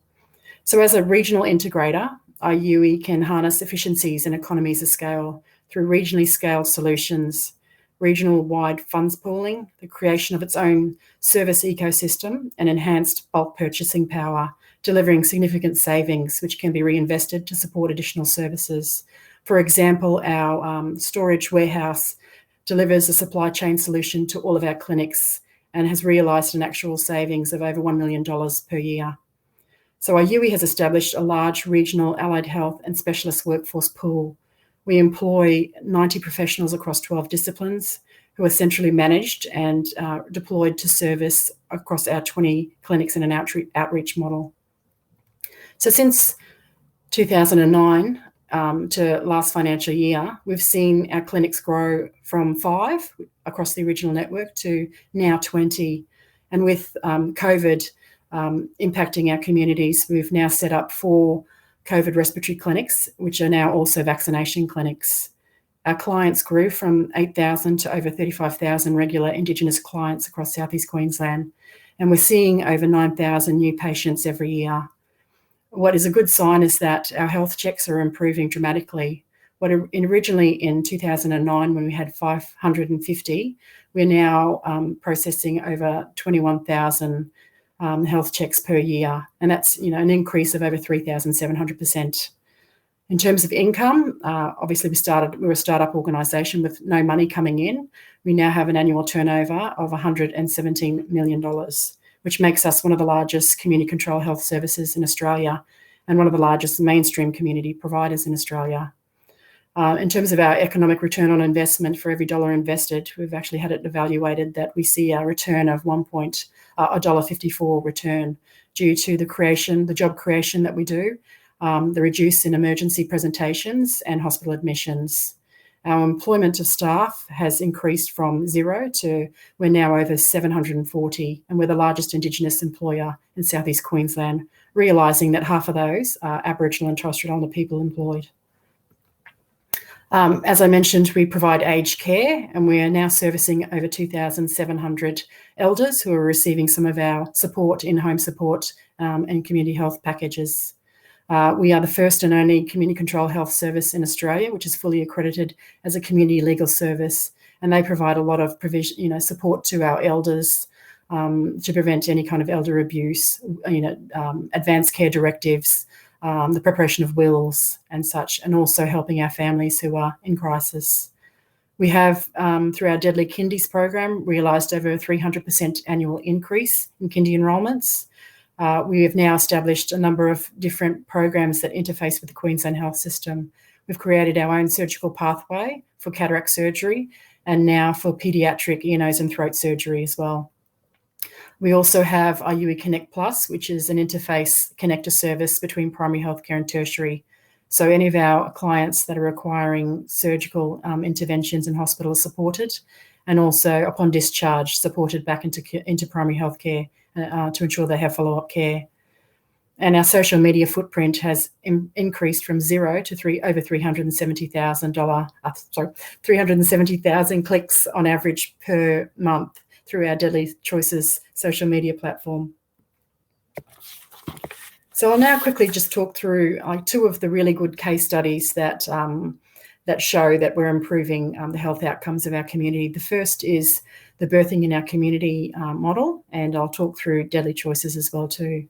So as a regional integrator, IUE can harness efficiencies and economies of scale through regionally scaled solutions, regional-wide funds pooling, the creation of its own service ecosystem, and enhanced bulk purchasing power, delivering significant savings which can be reinvested to support additional services. For example, our storage warehouse delivers a supply chain solution to all of our clinics and has realised an actual savings of over $1 million per year. So IUE has established a large regional allied health and specialist workforce pool. We employ 90 professionals across 12 disciplines who are centrally managed and deployed to service across our 20 clinics in an outreach model. So since 2009, to last financial year, we've seen our clinics grow from 5 across the original network to now 20. And with COVID impacting our communities, we've now set up 4 COVID respiratory clinics, which are now also vaccination clinics. Our clients grew from 8,000 to over 35,000 regular Indigenous clients across Southeast Queensland, and we're seeing over 9,000 new patients every year. What is a good sign is that our health checks are improving dramatically. What originally in 2009, when we had 550, we're now processing over 21,000 health checks per year, and that's an increase of over 3,700%. In terms of income, obviously we're a startup organisation with no money coming in. We now have an annual turnover of $117 million, which makes us one of the largest community control health services in Australia and one of the largest mainstream community providers in Australia. In terms of our economic return on investment, for every dollar invested, we've actually had it evaluated that we see a return of $1.54 return due to the job creation that we do, the reduce in emergency presentations and hospital admissions. Our employment of staff has increased from 0 to we're now over 740, and we're the largest Indigenous employer in Southeast Queensland, realising that half of those are Aboriginal and Torres Strait Islander people employed. As I mentioned, we provide aged care, and we are now servicing over 2,700 elders who are receiving some of our support, in-home support and community health packages. We are the first and only community control health service in Australia, which is fully accredited as a community legal service, and they provide a lot of provision, support to our elders to prevent any kind of elder abuse, advanced care directives, the preparation of wills and such, and also helping our families who are in crisis. We have, through our Deadly Kindies program, realised over a 300% annual increase in kindy enrolments. We have now established a number of different programs that interface with the Queensland health system. We've created our own surgical pathway for cataract surgery and now for paediatric ear, nose and throat surgery as well. We also have our UE Connect Plus, which is an interface connector service between primary healthcare and tertiary. So any of our clients that are requiring surgical interventions in hospital are supported, and also upon discharge supported back into primary healthcare to ensure they have follow-up care. And our social media footprint has increased from 0 to over 370,000 clicks on average per month through our Deadly Choices social media platform. So I'll now quickly just talk through 2 of the really good case studies that show that we're improving the health outcomes of our community. The first is the birthing in our community model, and I'll talk through Deadly Choices as well too.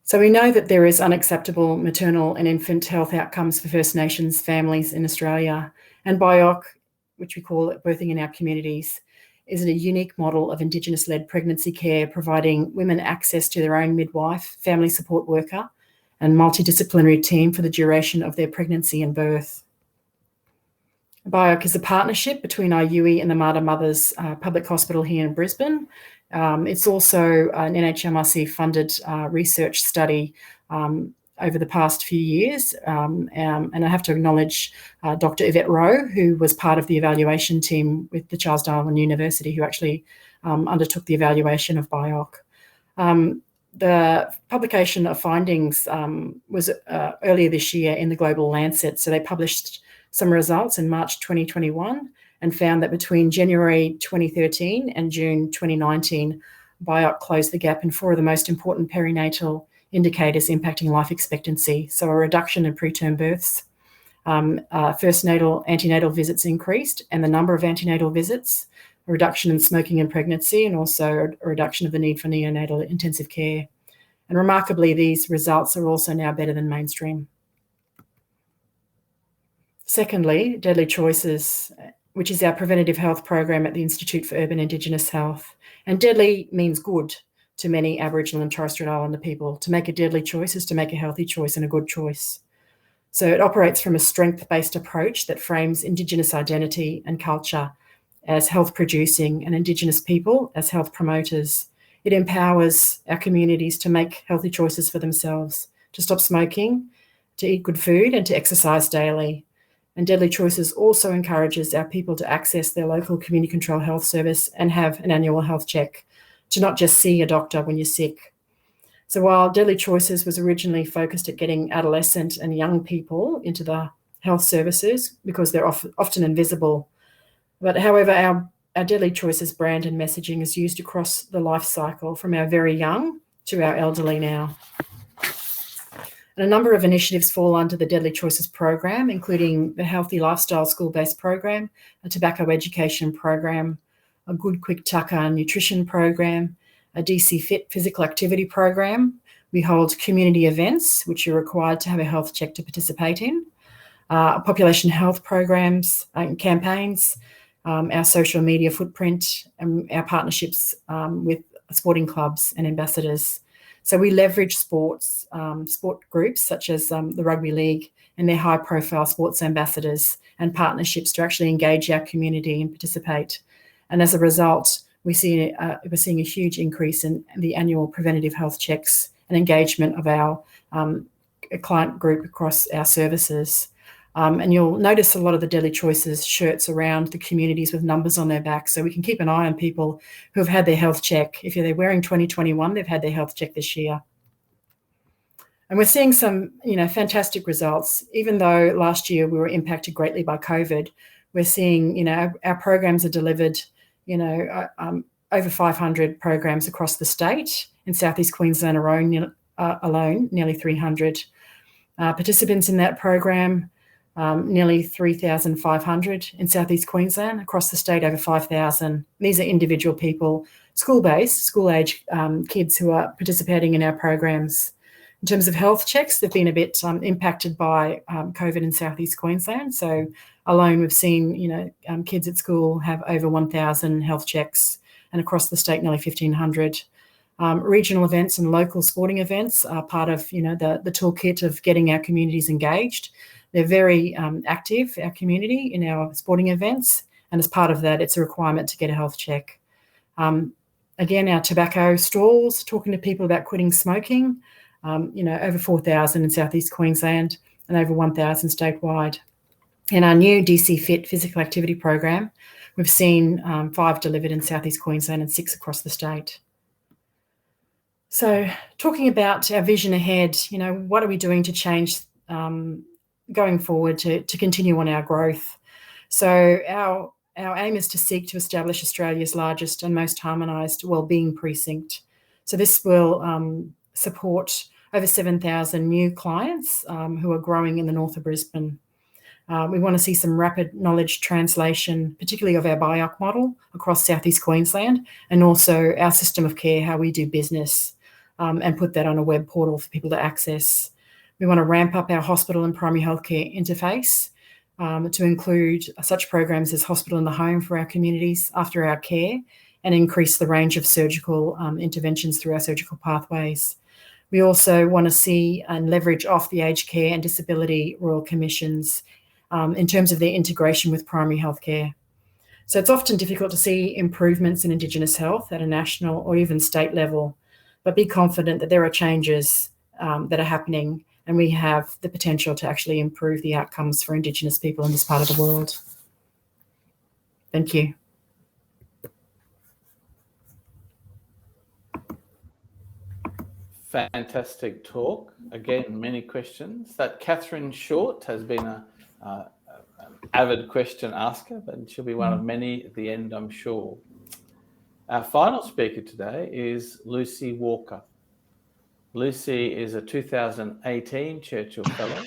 So we know that there is unacceptable maternal and infant health outcomes for First Nations families in Australia, and BIOC, which we call it Birthing in Our Communities, is a unique model of Indigenous-led pregnancy care, providing women access to their own midwife, family support worker, and multidisciplinary team for the duration of their pregnancy and birth. BIOC is a partnership between IUE and the Mater Mothers Public Hospital here in Brisbane. It's also an NHMRC-funded research study over the past few years, and I have to acknowledge Dr. Yvette Rowe, who was part of the evaluation team with the Charles Darwin University, who actually undertook the evaluation of BIOC. The publication of findings was earlier this year in the Global Lancet. So they published some results in March 2021 and found that between January 2013 and June 2019, BIOC closed the gap in 4 of the most important perinatal indicators impacting life expectancy. So a reduction in preterm births, first antenatal visits increased, and the number of antenatal visits, a reduction in smoking and pregnancy, and also a reduction of the need for neonatal intensive care. And remarkably, these results are also now better than mainstream. Secondly, Deadly Choices, which is our preventative health program at the Institute for Urban Indigenous Health. And deadly means good to many Aboriginal and Torres Strait Islander people. To make a deadly choice is to make a healthy choice and a good choice. So it operates from a strength-based approach that frames Indigenous identity and culture as health producing and Indigenous people as health promoters. It empowers our communities to make healthy choices for themselves, to stop smoking, to eat good food and to exercise daily. And Deadly Choices also encourages our people to access their local community control health service and have an annual health check, to not just see a doctor when you're sick. So while Deadly Choices was originally focused at getting adolescent and young people into the health services because they're often invisible, but however, our Deadly Choices brand and messaging is used across the life cycle from our very young to our elderly now. And a number of initiatives fall under the Deadly Choices program, including the Healthy Lifestyle School-Based Program, a tobacco education program, a Good Quick Tucker nutrition program, a DC Fit physical activity program. We hold community events, which you're required to have a health check to participate in, population health programs and campaigns, our social media footprint, and our partnerships with sporting clubs and ambassadors. So we leverage sport groups such as the Rugby League and their high-profile sports ambassadors and partnerships to actually engage our community and participate. And as a result, we're seeing a huge increase in the annual preventative health checks and engagement of our client group across our services. And you'll notice a lot of the Deadly Choices shirts around the communities with numbers on their back, so we can keep an eye on people who have had their health check. If they're wearing 2021, they've had their health check this year. And we're seeing some, fantastic results. Even though last year we were impacted greatly by COVID, we're seeing, our programs are delivered, over 500 programs across the state. In Southeast Queensland alone, nearly 300 participants in that program. Nearly 3,500 in Southeast Queensland, across the state over 5,000. These are individual people, school-based, school-age kids who are participating in our programs. In terms of health checks, they've been a bit impacted by COVID in Southeast Queensland. So alone we've seen, kids at school have over 1,000 health checks, and across the state nearly 1,500. Regional events and local sporting events are part of, the toolkit of getting our communities engaged. They're very active, our community, in our sporting events, and as part of that, it's a requirement to get a health check. Again, our tobacco stalls, talking to people about quitting smoking, over 4,000 in Southeast Queensland and over 1,000 statewide. In our new DC Fit physical activity program, we've seen 5 delivered in Southeast Queensland and 6 across the state. So talking about our vision ahead, what are we doing to change going forward to continue on our growth? So our aim is to seek to establish Australia's largest and most harmonised wellbeing precinct. So this will support over 7,000 new clients who are growing in the north of Brisbane. We want to see some rapid knowledge translation, particularly of our BIOC model across Southeast Queensland, and also our system of care, how we do business, and put that on a web portal for people to access. We want to ramp up our hospital and primary healthcare interface to include such programs as hospital in the home for our communities after our care, and increase the range of surgical interventions through our surgical pathways. We also want to see and leverage off the aged care and disability royal commissions in terms of their integration with primary healthcare. So it's often difficult to see improvements in Indigenous health at a national or even state level, but be confident that there are changes that are happening, and we have the potential to actually improve the outcomes for Indigenous people in this part of the world. Thank you. Fantastic talk. Again, many questions. That Catherine Short has been an avid question asker, but she'll be one of many at the end, I'm sure. Our final speaker today is Lucy Walker. Lucy is a 2018 Churchill Fellow.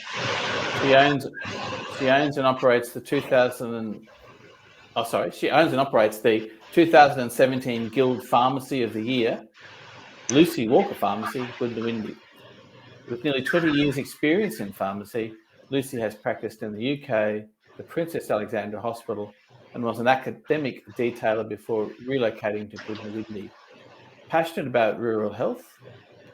She owns and operates the 2017 Guild Pharmacy of the Year, Lucy Walker Pharmacy, Goodnawindi. With nearly 20 years' experience in pharmacy, Lucy has practiced in the UK, the Princess Alexandra Hospital, and was an academic detailer before relocating to Goodnawindi. Passionate about rural health,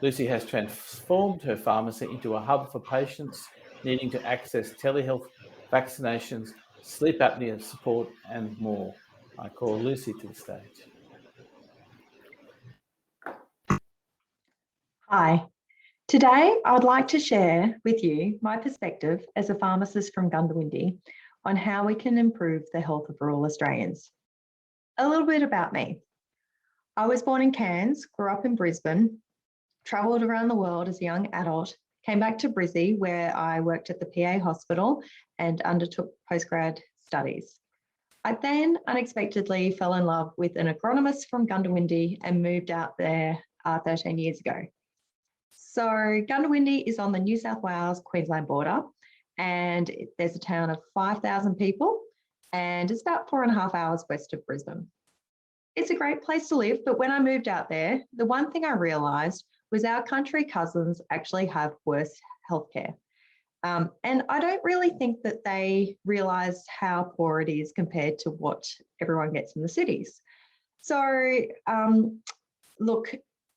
Lucy has transformed her pharmacy into a hub for patients needing to access telehealth, vaccinations, sleep apnea support, and more. I call Lucy to the stage. Hi. Today, I would like to share with you my perspective as a pharmacist from Gundawindi on how we can improve the health of rural Australians. A little bit about me. I was born in Cairns, grew up in Brisbane, travelled around the world as a young adult, came back to Brizzy where I worked at the PA hospital and undertook postgrad studies. I then unexpectedly fell in love with an agronomist from Gundawindi and moved out there 13 years ago. So Gundawindi is on the New South Wales-Queensland border, and there's a town of 5,000 people, and it's about 4.5 hours west of Brisbane. It's a great place to live, but when I moved out there, the one thing I realised was our country cousins actually have worse healthcare. And I don't really think that they realise how poor it is compared to what everyone gets in the cities. So look,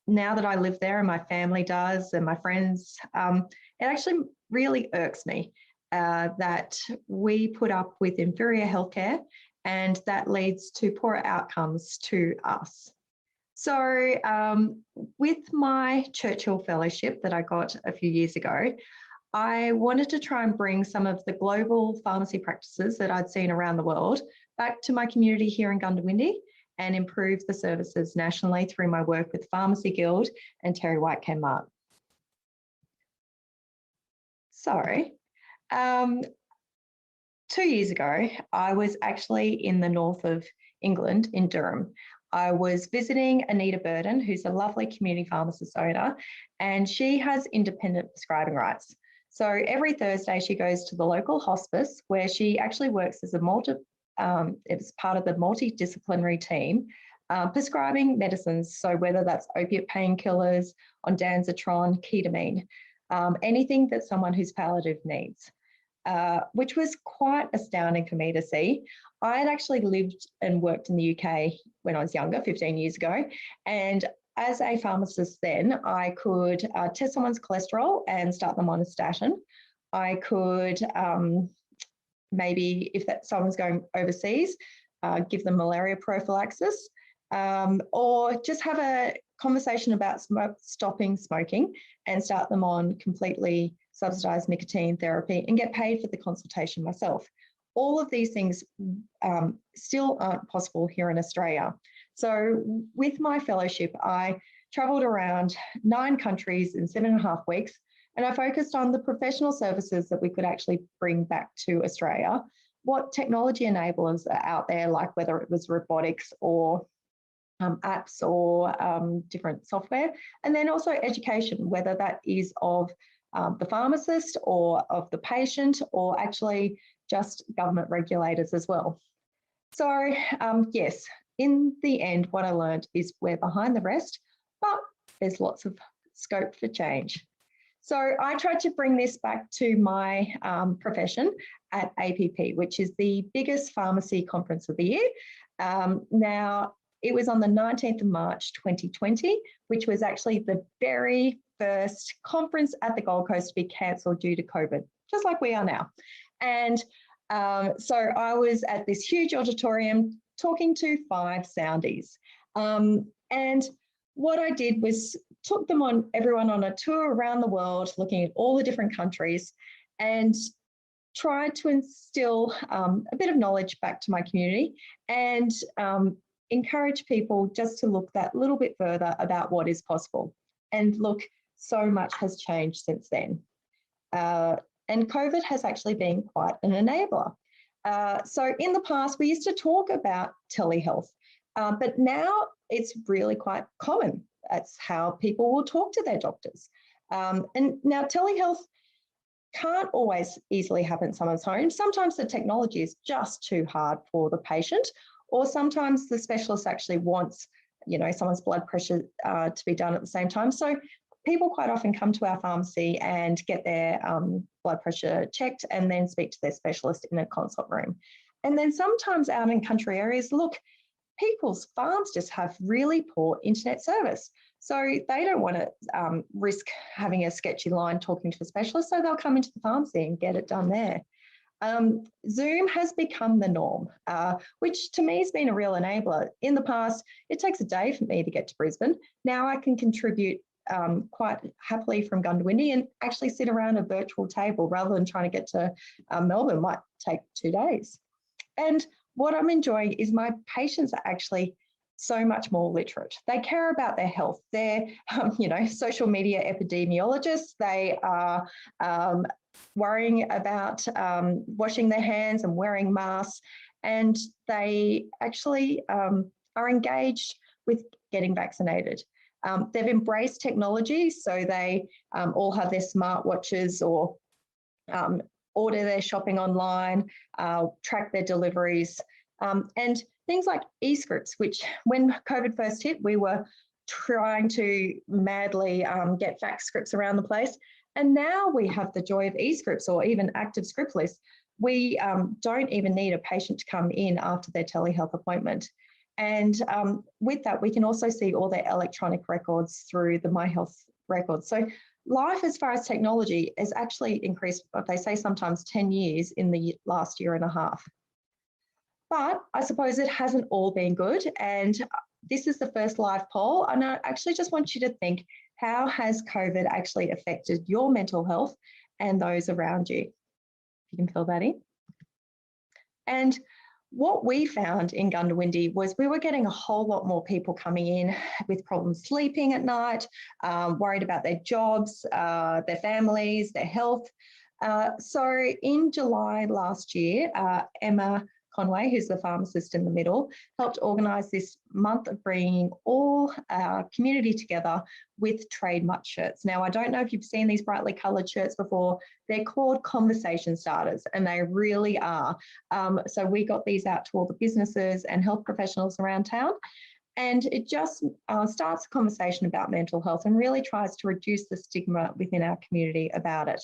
now that I live there and my family does and my friends, it actually really irks me that we put up with inferior healthcare and that leads to poorer outcomes to us. So with my Churchill fellowship that I got a few years ago, I wanted to try and bring some of the global pharmacy practices that I'd seen around the world back to my community here in Gundawindi and improve the services nationally through my work with Pharmacy Guild and Terry White Kmart. So, 2 years ago, I was actually in the north of England in Durham. I was visiting Anita Burden, who's a lovely community pharmacist owner, and she has independent prescribing rights. So every Thursday she goes to the local hospice where she actually works as it's part of the multidisciplinary team, prescribing medicines. So whether that's opiate painkillers, ondansetron, ketamine, anything that someone who's palliative needs, which was quite astounding for me to see. I had actually lived and worked in the UK when I was younger, 15 years ago. And as a pharmacist then, I could test someone's cholesterol and start them on a statin. I could maybe if someone's going overseas, give them malaria prophylaxis, or just have a conversation about stopping smoking and start them on completely subsidised nicotine therapy and get paid for the consultation myself. All of these things still aren't possible here in Australia. So with my fellowship, I travelled around 9 countries in 7.5 weeks, and I focused on the professional services that we could actually bring back to Australia, what technology enablers are out there, like whether it was robotics or apps or different software, and then also education, whether that is of the pharmacist or of the patient or actually just government regulators as well. So yes, in the end, what I learned is we're behind the rest, but there's lots of scope for change. So I tried to bring this back to my profession at APP, which is the biggest pharmacy conference of the year. Now, it was on the 19th of March 2020, which was actually the very first conference at the Gold Coast to be cancelled due to COVID, just like we are now. And so I was at this huge auditorium talking to 5 soundies. And what I did was took everyone on a tour around the world, looking at all the different countries, and tried to instill a bit of knowledge back to my community and encourage people just to look that little bit further about what is possible. And look, so much has changed since then. And COVID has actually been quite an enabler. So in the past, we used to talk about telehealth, but now it's really quite common. That's how people will talk to their doctors. And now telehealth can't always easily happen in someone's home. Sometimes the technology is just too hard for the patient, or sometimes the specialist actually wants, someone's blood pressure to be done at the same time. So people quite often come to our pharmacy and get their blood pressure checked and then speak to their specialist in a consult room. And then sometimes out in country areas, look, people's farms just have really poor internet service. So they don't want to risk having a sketchy line talking to a specialist, so they'll come into the pharmacy and get it done there. Zoom has become the norm, which to me has been a real enabler. In the past, it takes a day for me to get to Brisbane. Now I can contribute quite happily from Goondiwindi and actually sit around a virtual table rather than trying to get to Melbourne. Might take 2 days. And what I'm enjoying is my patients are actually so much more literate. They care about their health. They're, social media epidemiologists. They are worrying about washing their hands and wearing masks. And they actually are engaged with getting vaccinated. They've embraced technology, so they all have their smartwatches or order their shopping online, track their deliveries, and things like e-scripts, which when COVID first hit, we were trying to madly get fax scripts around the place. And now we have the joy of e-scripts or even active script lists. We don't even need a patient to come in after their telehealth appointment. And with that, we can also see all their electronic records through the My Health records. So life as far as technology has actually increased, they say sometimes 10 years in the last year and a half. But I suppose it hasn't all been good. And this is the first live poll. And I actually just want you to think, how has COVID actually affected your mental health and those around you? You can fill that in. And what we found in Goondiwindi was we were getting a whole lot more people coming in with problems sleeping at night, worried about their jobs, their families, their health. So in July last year, Emma Conway, who's the pharmacist in the middle, helped organise this month of bringing all our community together with trademark shirts. Now, I don't know if you've seen these brightly coloured shirts before. They're called conversation starters, and they really are. So we got these out to all the businesses and health professionals around town. And it just starts a conversation about mental health and really tries to reduce the stigma within our community about it.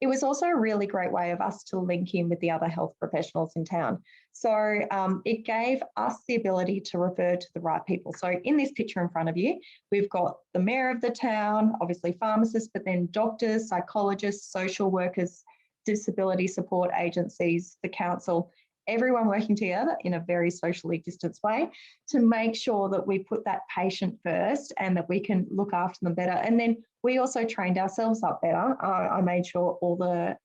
It was also a really great way of us to link in with the other health professionals in town. So it gave us the ability to refer to the right people. So in this picture in front of you, we've got the mayor of the town, obviously pharmacists, but then doctors, psychologists, social workers, disability support agencies, the council, everyone working together in a very socially distanced way to make sure that we put that patient first and that we can look after them better. And then we also trained ourselves up better. I made sure all the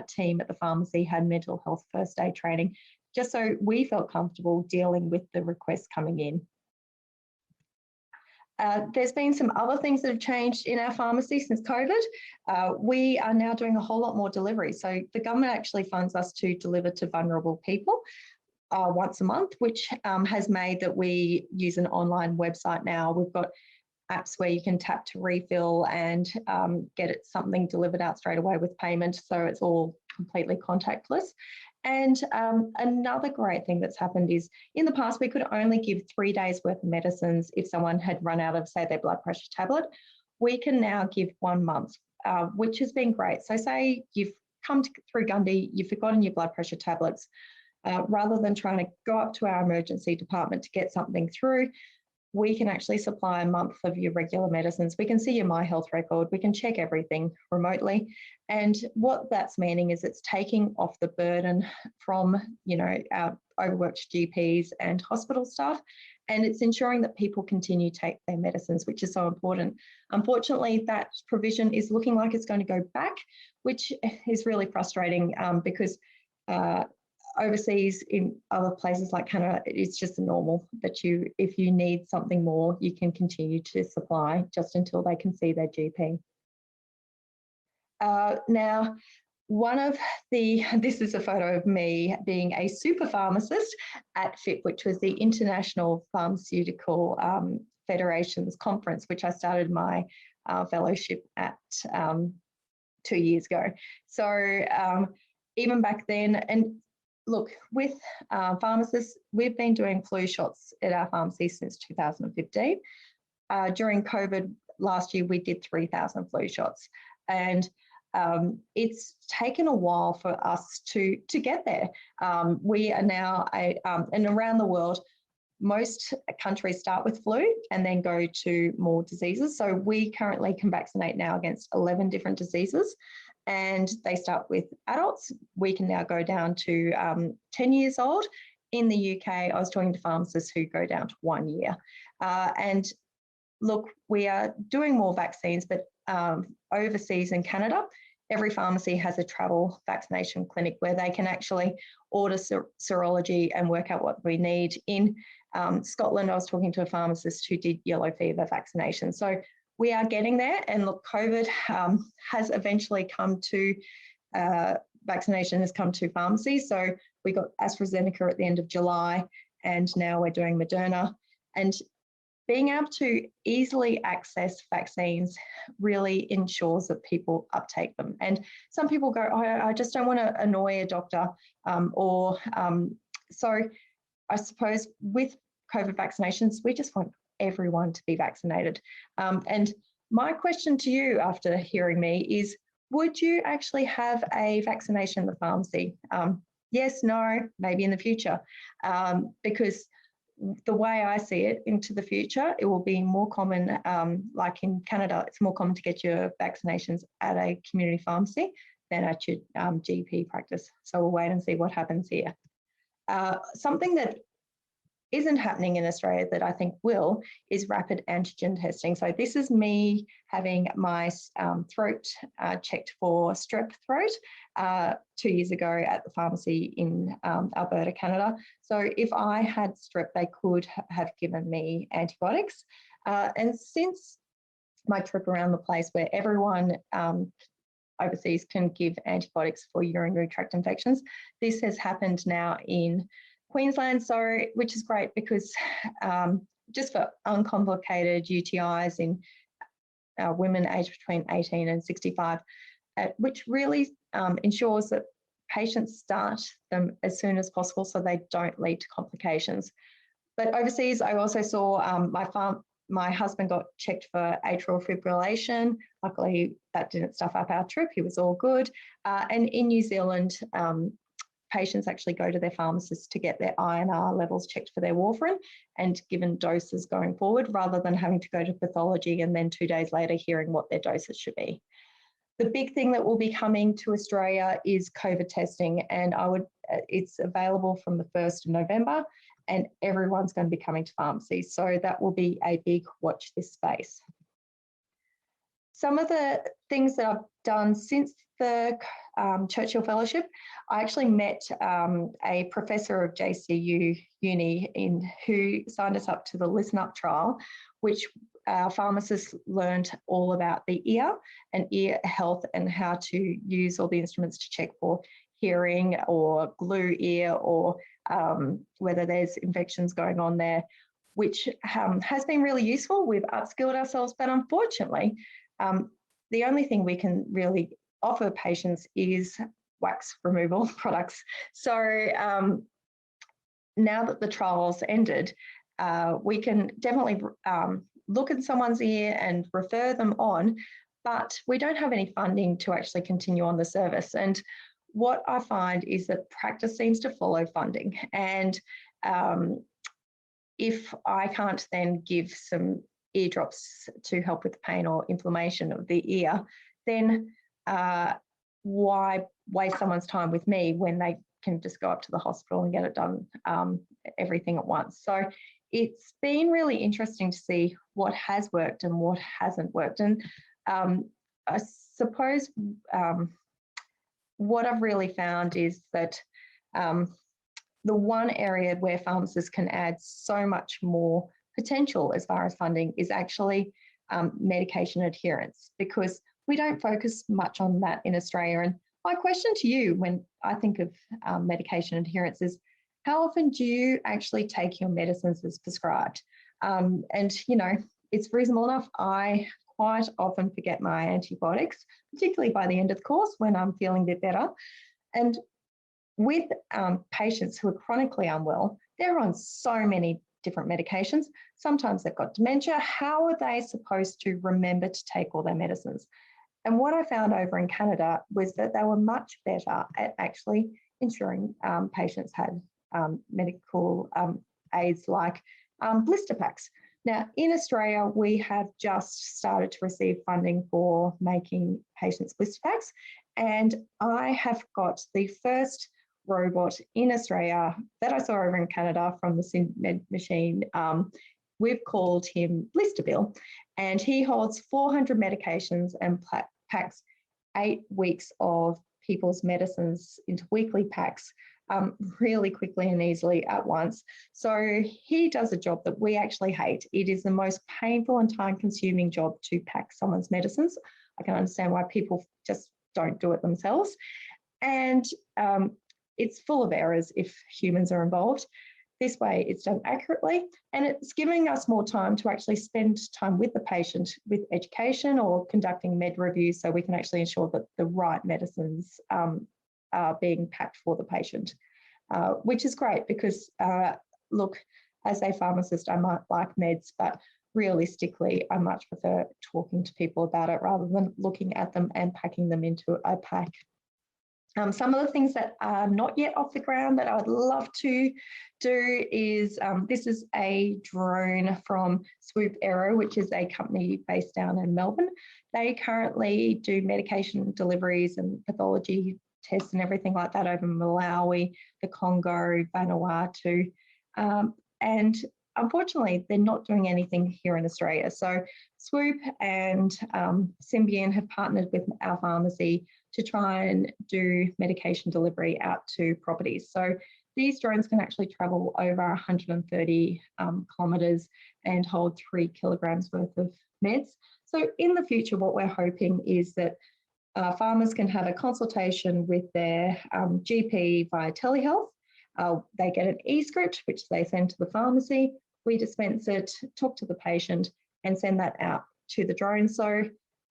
team at the pharmacy had mental health first aid training, just so we felt comfortable dealing with the requests coming in. There's been some other things that have changed in our pharmacy since COVID. We are now doing a whole lot more delivery. So the government actually funds us to deliver to vulnerable people once a month, which has made that we use an online website now. We've got apps where you can tap to refill and get it something delivered out straight away with payment. So it's all completely contactless. And another great thing that's happened is in the past, we could only give 3 days worth of medicines if someone had run out of, say, their blood pressure tablet. We can now give 1 month, which has been great. So say you've come through Gundy, you've forgotten your blood pressure tablets, rather than trying to go up to our emergency department to get something through, we can actually supply a month of your regular medicines. We can see your My Health record. We can check everything remotely. And what that's meaning is it's taking off the burden from, our overworked GPs and hospital staff. And it's ensuring that people continue to take their medicines, which is so important. Unfortunately, that provision is looking like it's going to go back, which is really frustrating because overseas in other places like Canada, it's just normal that if you need something more, you can continue to supply just until they can see their GP. Now, this is a photo of me being a super pharmacist at FIP, which was the International Pharmaceutical Federation's conference, which I started my fellowship at 2 years ago. So even back then, and look, with pharmacists, we've been doing flu shots at our pharmacy since 2015. During COVID last year, we did 3,000 flu shots. And it's taken a while for us to get there. We are now, and around the world, most countries start with flu and then go to more diseases. So we currently can vaccinate now against 11 different diseases. And they start with adults. We can now go down to 10 years old. In the UK, I was talking to pharmacists who go down to 1 year. And look, we are doing more vaccines, but overseas in Canada, every pharmacy has a travel vaccination clinic where they can actually order serology and work out what we need. In Scotland, I was talking to a pharmacist who did yellow fever vaccination. So we are getting there. And look, COVID has eventually come to, vaccination has come to pharmacies. So we got AstraZeneca at the end of July, and now we're doing Moderna. And being able to easily access vaccines really ensures that people uptake them. And some people go, oh, I just don't want to annoy a doctor. So I suppose with COVID vaccinations, we just want everyone to be vaccinated. And my question to you after hearing me is, would you actually have a vaccination in the pharmacy? Yes, no, maybe in the future, because the way I see it into the future, it will be more common, like in Canada, it's more common to get your vaccinations at a community pharmacy than at your GP practice. So we'll wait and see what happens here. Something that isn't happening in Australia that I think will is rapid antigen testing. So this is me having my throat checked for strep throat 2 years ago at the pharmacy in Alberta, Canada. So if I had strep, they could have given me antibiotics. And since my trip around the place where everyone overseas can give antibiotics for urinary tract infections, this has happened now in Queensland, so which is great because just for uncomplicated UTIs in women aged between 18 and 65, which really ensures that patients start them as soon as possible so they don't lead to complications. But overseas, I also saw my husband got checked for atrial fibrillation. Luckily, that didn't stuff up our trip. He was all good. And in New Zealand, patients actually go to their pharmacist to get their INR levels checked for their warfarin and given doses going forward, rather than having to go to pathology and then 2 days later hearing what their doses should be. The big thing that will be coming to Australia is COVID testing, and it's available from the 1st of November, and everyone's going to be coming to pharmacies. So that will be a big watch this space. Some of the things that I've done since the Churchill Fellowship, I actually met a professor of JCU Uni who signed us up to the Listen Up trial, which our pharmacists learned all about the ear and ear health and how to use all the instruments to check for hearing or glue ear or whether there's infections going on there, which has been really useful. We've upskilled ourselves, but unfortunately, the only thing we can really offer patients is wax removal products. So now that the trial's ended, we can definitely look at someone's ear and refer them on, but we don't have any funding to actually continue on the service. And what I find is that practice seems to follow funding. And if I can't then give some ear drops to help with the pain or inflammation of the ear, then why waste someone's time with me when they can just go up to the hospital and get it done, everything at once. So it's been really interesting to see what has worked and what hasn't worked. And I suppose what I've really found is that the one area where pharmacists can add so much more potential as far as funding is actually medication adherence, because we don't focus much on that in Australia. And my question to you when I think of medication adherence is, how often do you actually take your medicines as prescribed? And, you know, it's reasonable enough. I quite often forget my antibiotics, particularly by the end of the course when I'm feeling a bit better. And with patients who are chronically unwell, they're on so many different medications. Sometimes they've got dementia. How are they supposed to remember to take all their medicines? And what I found over in Canada was that they were much better at actually ensuring patients had medical aids like blister packs. Now, in Australia, we have just started to receive funding for making patients blister packs, and I have got the first robot in Australia that I saw over in Canada from the SynMed machine we've called him Blister Bill, and he holds 400 medications and packs 8 weeks of people's medicines into weekly packs really quickly and easily at once. So he does a job that we actually hate. It is the most painful and time-consuming job to pack someone's medicines. I can understand why people just don't do it themselves. And it's full of errors if humans are involved. This way it's done accurately, and it's giving us more time to actually spend time with the patient with education or conducting med reviews, so we can actually ensure that the right medicines are being packed for the patient, which is great because, look, as a pharmacist, I might like meds, but realistically, I much prefer talking to people about it rather than looking at them and packing them into a pack. Some of the things that are not yet off the ground that I would love to do is, this is a drone from Swoop Aero, which is a company based down in Melbourne. They currently do medication deliveries and pathology tests and everything like that over Malawi, the Congo, Vanuatu. And unfortunately, they're not doing anything here in Australia. So Swoop and Symbion have partnered with our pharmacy to try and do medication delivery out to properties. So these drones can actually travel over 130 kilometres and hold 3 kilograms worth of meds. So in the future, what we're hoping is that farmers can have a consultation with their GP via telehealth. They get an e-script, which they send to the pharmacy. We dispense it, talk to the patient, and send that out to the drone. So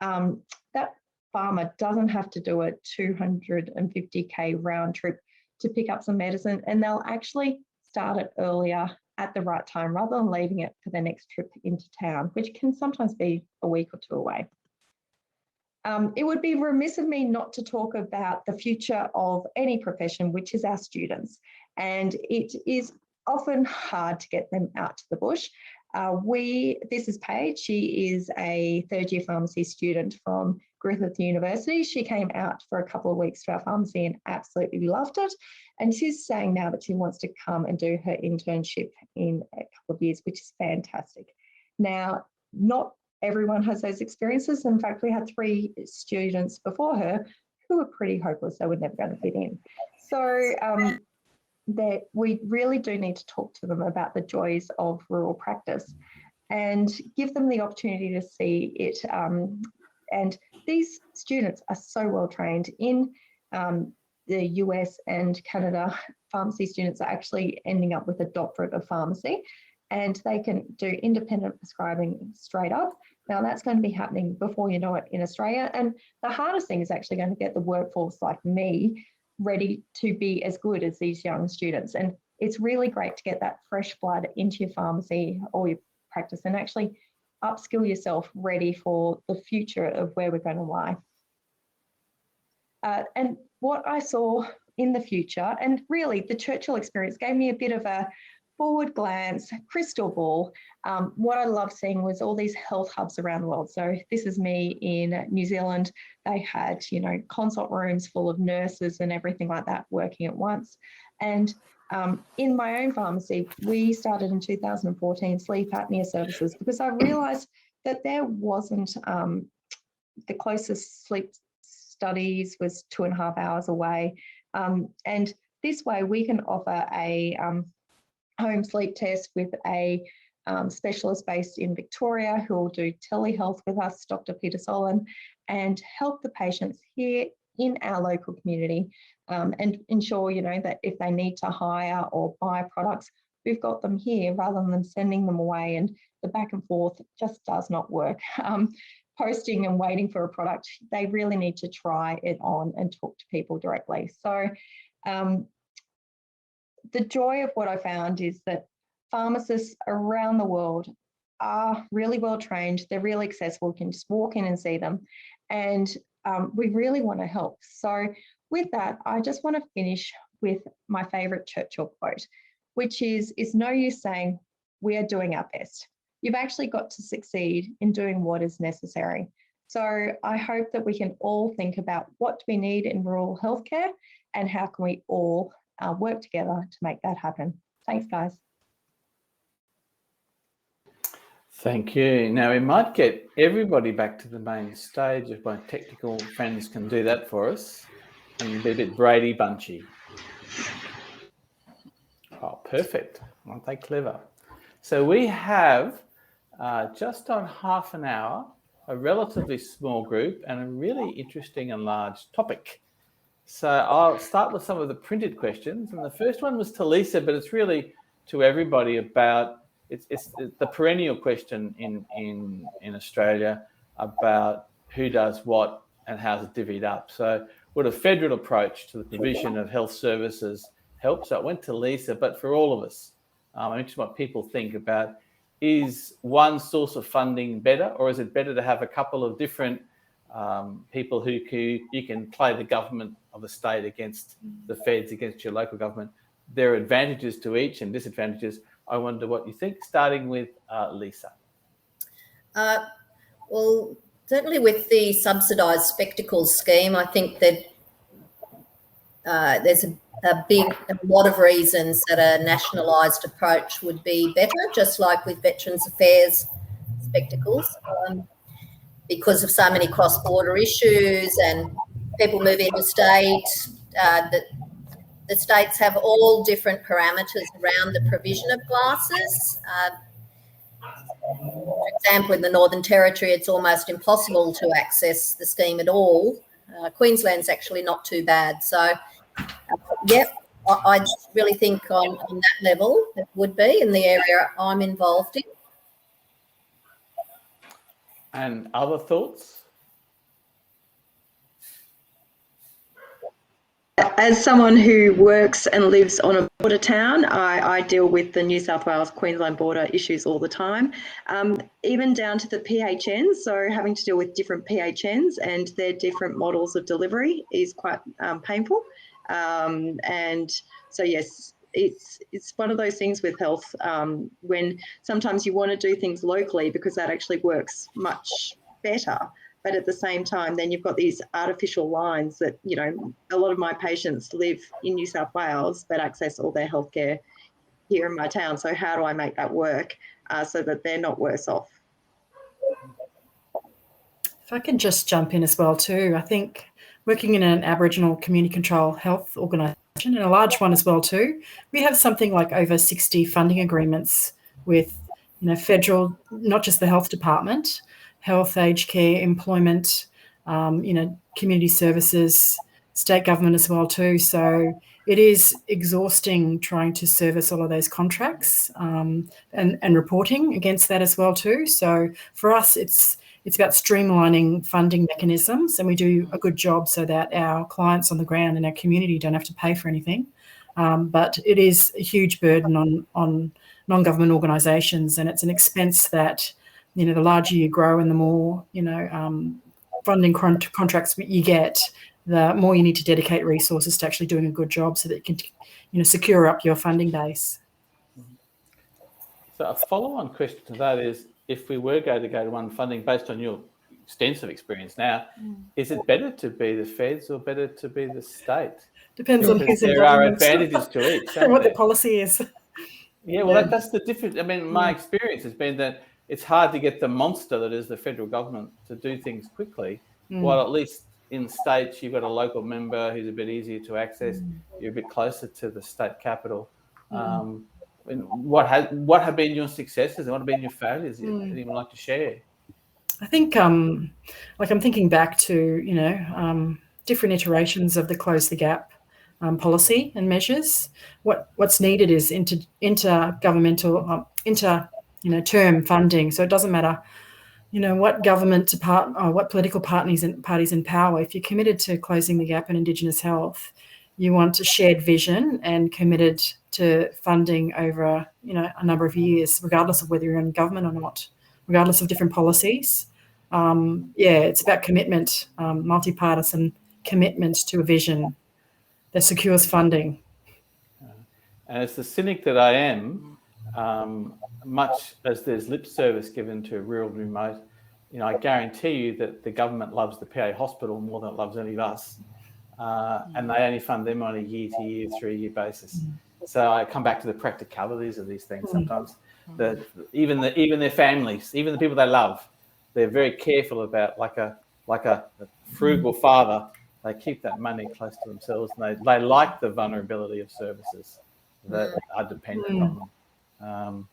that farmer doesn't have to do a 250k round trip to pick up some medicine, and they'll actually start it earlier at the right time rather than leaving it for their next trip into town, which can sometimes be a week or two away. It would be remiss of me not to talk about the future of any profession, which is our students. And it is often hard to get them out to the bush. This is Paige. She is a third-year pharmacy student from Griffith University. She came out for a couple of weeks to our pharmacy and absolutely loved it. And she's saying now that she wants to come and do her internship in a couple of years, which is fantastic. Now, not everyone has those experiences. In fact, we had 3 students before her who were pretty hopeless. They were never going to fit in. So that we really do need to talk to them about the joys of rural practice and give them the opportunity to see it. And these students are so well trained in the US and Canada. Pharmacy students are actually ending up with a doctorate of pharmacy, and they can do independent prescribing straight up. Now that's going to be happening before you know it in Australia. And the hardest thing is actually going to get the workforce like me ready to be as good as these young students. And it's really great to get that fresh blood into your pharmacy or your practice and actually upskill yourself ready for the future of where we're going to lie. And what I saw in the future, and really the Churchill experience gave me a bit of a forward glance, crystal ball. What I loved seeing was all these health hubs around the world. So this is me in New Zealand. They had, consult rooms full of nurses and everything like that working at once. And in my own pharmacy, we started in 2014 sleep apnea services because I realised that there wasn't, the closest sleep studies was 2.5 hours away. And this way we can offer a home sleep test with a specialist based in Victoria who will do telehealth with us, Dr. Peter Solon, and help the patients here in our local community and ensure, that if they need to hire or buy products, we've got them here rather than sending them away, and the back and forth just does not work. Posting and waiting for a product, they really need to try it on and talk to people directly. So the joy of what I found is that pharmacists around the world are really well trained. They're really accessible. You can just walk in and see them. And we really want to help. So with that, I just want to finish with my favourite Churchill quote, which is, it's no use saying we are doing our best. You've actually got to succeed in doing what is necessary. So I hope that we can all think about what do we need in rural healthcare and how can we all work together to make that happen. Thanks, guys. Thank you. Now, we might get everybody back to the main stage if my technical friends can do that for us and be a bit Brady Bunchy. Oh, perfect. Aren't they clever? So we have just on half an hour, a relatively small group and a really interesting and large topic. So I'll start with some of the printed questions. And the first one was to Lisa, but it's really to everybody about, it's the perennial question in Australia about who does what and how's it divvied up. So would a federal approach to the provision of health services help? So it went to Lisa, but for all of us, I'm interested in what people think about, is one source of funding better, or is it better to have a couple of different people who you can play the government of the state against the feds, against your local government? There are advantages to each and disadvantages. I wonder what you think, starting with Lisa. Well, certainly with the subsidised spectacles scheme, I think that there's a lot of reasons that a nationalised approach would be better, just like with Veterans Affairs spectacles, because of so many cross-border issues and people move interstate. The states have all different parameters around the provision of glasses. For example, in the Northern Territory, it's almost impossible to access the scheme at all. Queensland's actually not too bad. So, I really think on that level it would be in the area I'm involved in. And other thoughts? As someone who works and lives on a border town, I deal with the New South Wales-Queensland border issues all the time, even down to the PHNs. So having to deal with different PHNs and their different models of delivery is quite painful. And so, yes, it's one of those things with health when sometimes you want to do things locally because that actually works much better. But at the same time, then you've got these artificial lines that, you know, a lot of my patients live in New South Wales but access all their healthcare here in my town. So how do I make that work so that they're not worse off? If I can just jump in as well too, I think working in an Aboriginal community control health organisation, and a large one as well too, we have something like over 60 funding agreements with, you know, federal, not just the health department, health, aged care, employment, you know, community services, state government as well too. So it is exhausting trying to service all of those contracts and reporting against that as well too. So for us, it's about streamlining funding mechanisms, and we do a good job so that our clients on the ground and our community don't have to pay for anything. But it is a huge burden on non-government organisations, and it's an expense that, you know, the larger you grow and the more, you know, funding contracts you get, the more you need to dedicate resources to actually doing a good job so that you can, you know, secure up your funding base. So a follow-on question to that is, if we were going to go to one funding, based on your extensive experience now, is it better to be the feds or better to be the state? Depends on who's in there are government. advantages to each. And what there? the policy is. Yeah, well, that's the difference. I mean, my experience has been that it's hard to get the monster that is the federal government to do things quickly, while at least in states you've got a local member who's a bit easier to access. You're a bit closer to the state capital. What have been your successes and what have been your failures? Anyone like to share? I think, like I'm thinking back to, you know, different iterations of the Close the Gap policy and measures. What's needed is intergovernmental, term funding. So it doesn't matter, you know, what government or what political parties in power. If you're committed to closing the gap in Indigenous health, you want a shared vision and committed to funding over, you know, a number of years, regardless of whether you're in government or not, regardless of different policies. It's about commitment, multi-partisan commitment to a vision that secures funding. And as the cynic that I am, much as there's lip service given to rural and remote, you know, I guarantee you that the government loves the PA hospital more than it loves any of us. And they only fund them on a year-to-year, 3-year basis. So I come back to the practicalities of these things sometimes. even their families, even the people they love, they're very careful about, like a frugal father. They keep that money close to themselves, and they like the vulnerability of services that are dependent on them.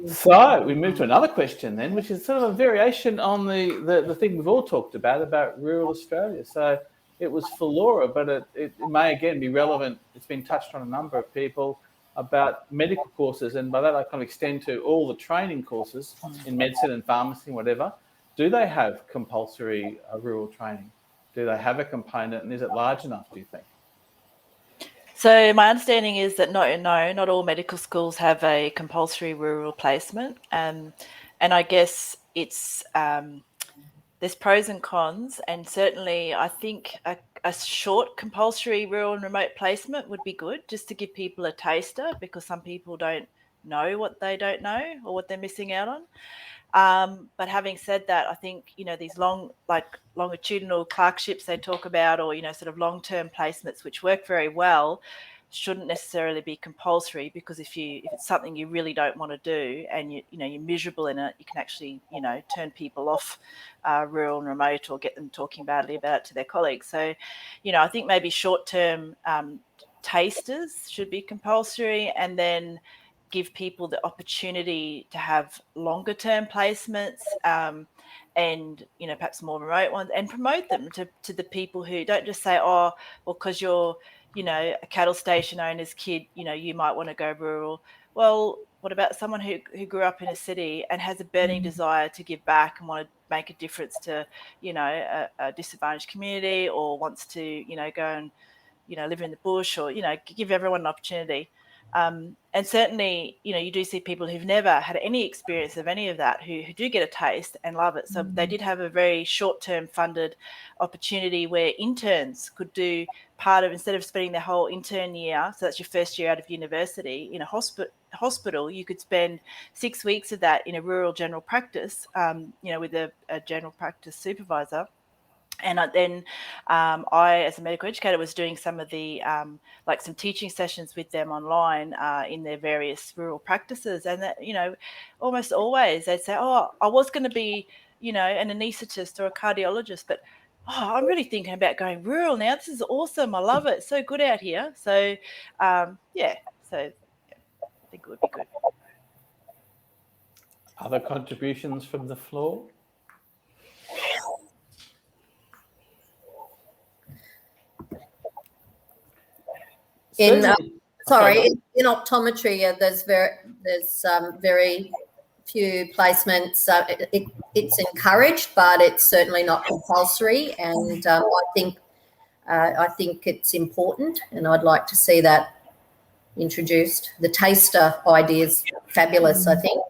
So we move to another question then, which is sort of a variation on the thing we've all talked about rural Australia. So it was for Laura, but it may again be relevant. It's been touched on a number of people about medical courses, and by that I kind of extend to all the training courses in medicine and pharmacy and whatever. Do they have compulsory rural training? Do they have a component, and is it large enough, do you think? So my understanding is that not all medical schools have a compulsory rural placement, and I guess it's there's pros and cons, and certainly I think a short compulsory rural and remote placement would be good, just to give people a taster, because some people don't know what they don't know or what they're missing out on. But having said that, I think, these longitudinal clerkships they talk about, or, sort of long-term placements, which work very well, shouldn't necessarily be compulsory, because if it's something you really don't want to do and you're miserable in it, you can actually, turn people off rural and remote, or get them talking badly about it to their colleagues. So, I think maybe short-term tasters should be compulsory, and then give people the opportunity to have longer term placements, and perhaps more remote ones, and promote them to the people who don't just say, oh, well, because you're a cattle station owner's kid, you might want to go rural. Well, what about someone who grew up in a city and has a burning desire to give back and want to make a difference to a disadvantaged community, or wants to go and live in the bush, or give everyone an opportunity. And certainly, you do see people who've never had any experience of any of that who do get a taste and love it. So they did have a very short-term funded opportunity where interns could do part of, instead of spending their whole intern year, so that's your first year out of university, in a hospital, you could spend 6 weeks of that in a rural general practice, with a general practice supervisor. And then I, as a medical educator, was doing some of the some teaching sessions with them online in their various rural practices. And that, almost always they'd say, oh, I was going to be, an anaesthetist or a cardiologist, but I'm really thinking about going rural now. This is awesome. I love it. It's so good out here. So, I think it would be good. Other contributions from the floor? In optometry, there's very few placements. It's encouraged, but it's certainly not compulsory. And I think it's important, and I'd like to see that introduced. The taster idea is fabulous, I think.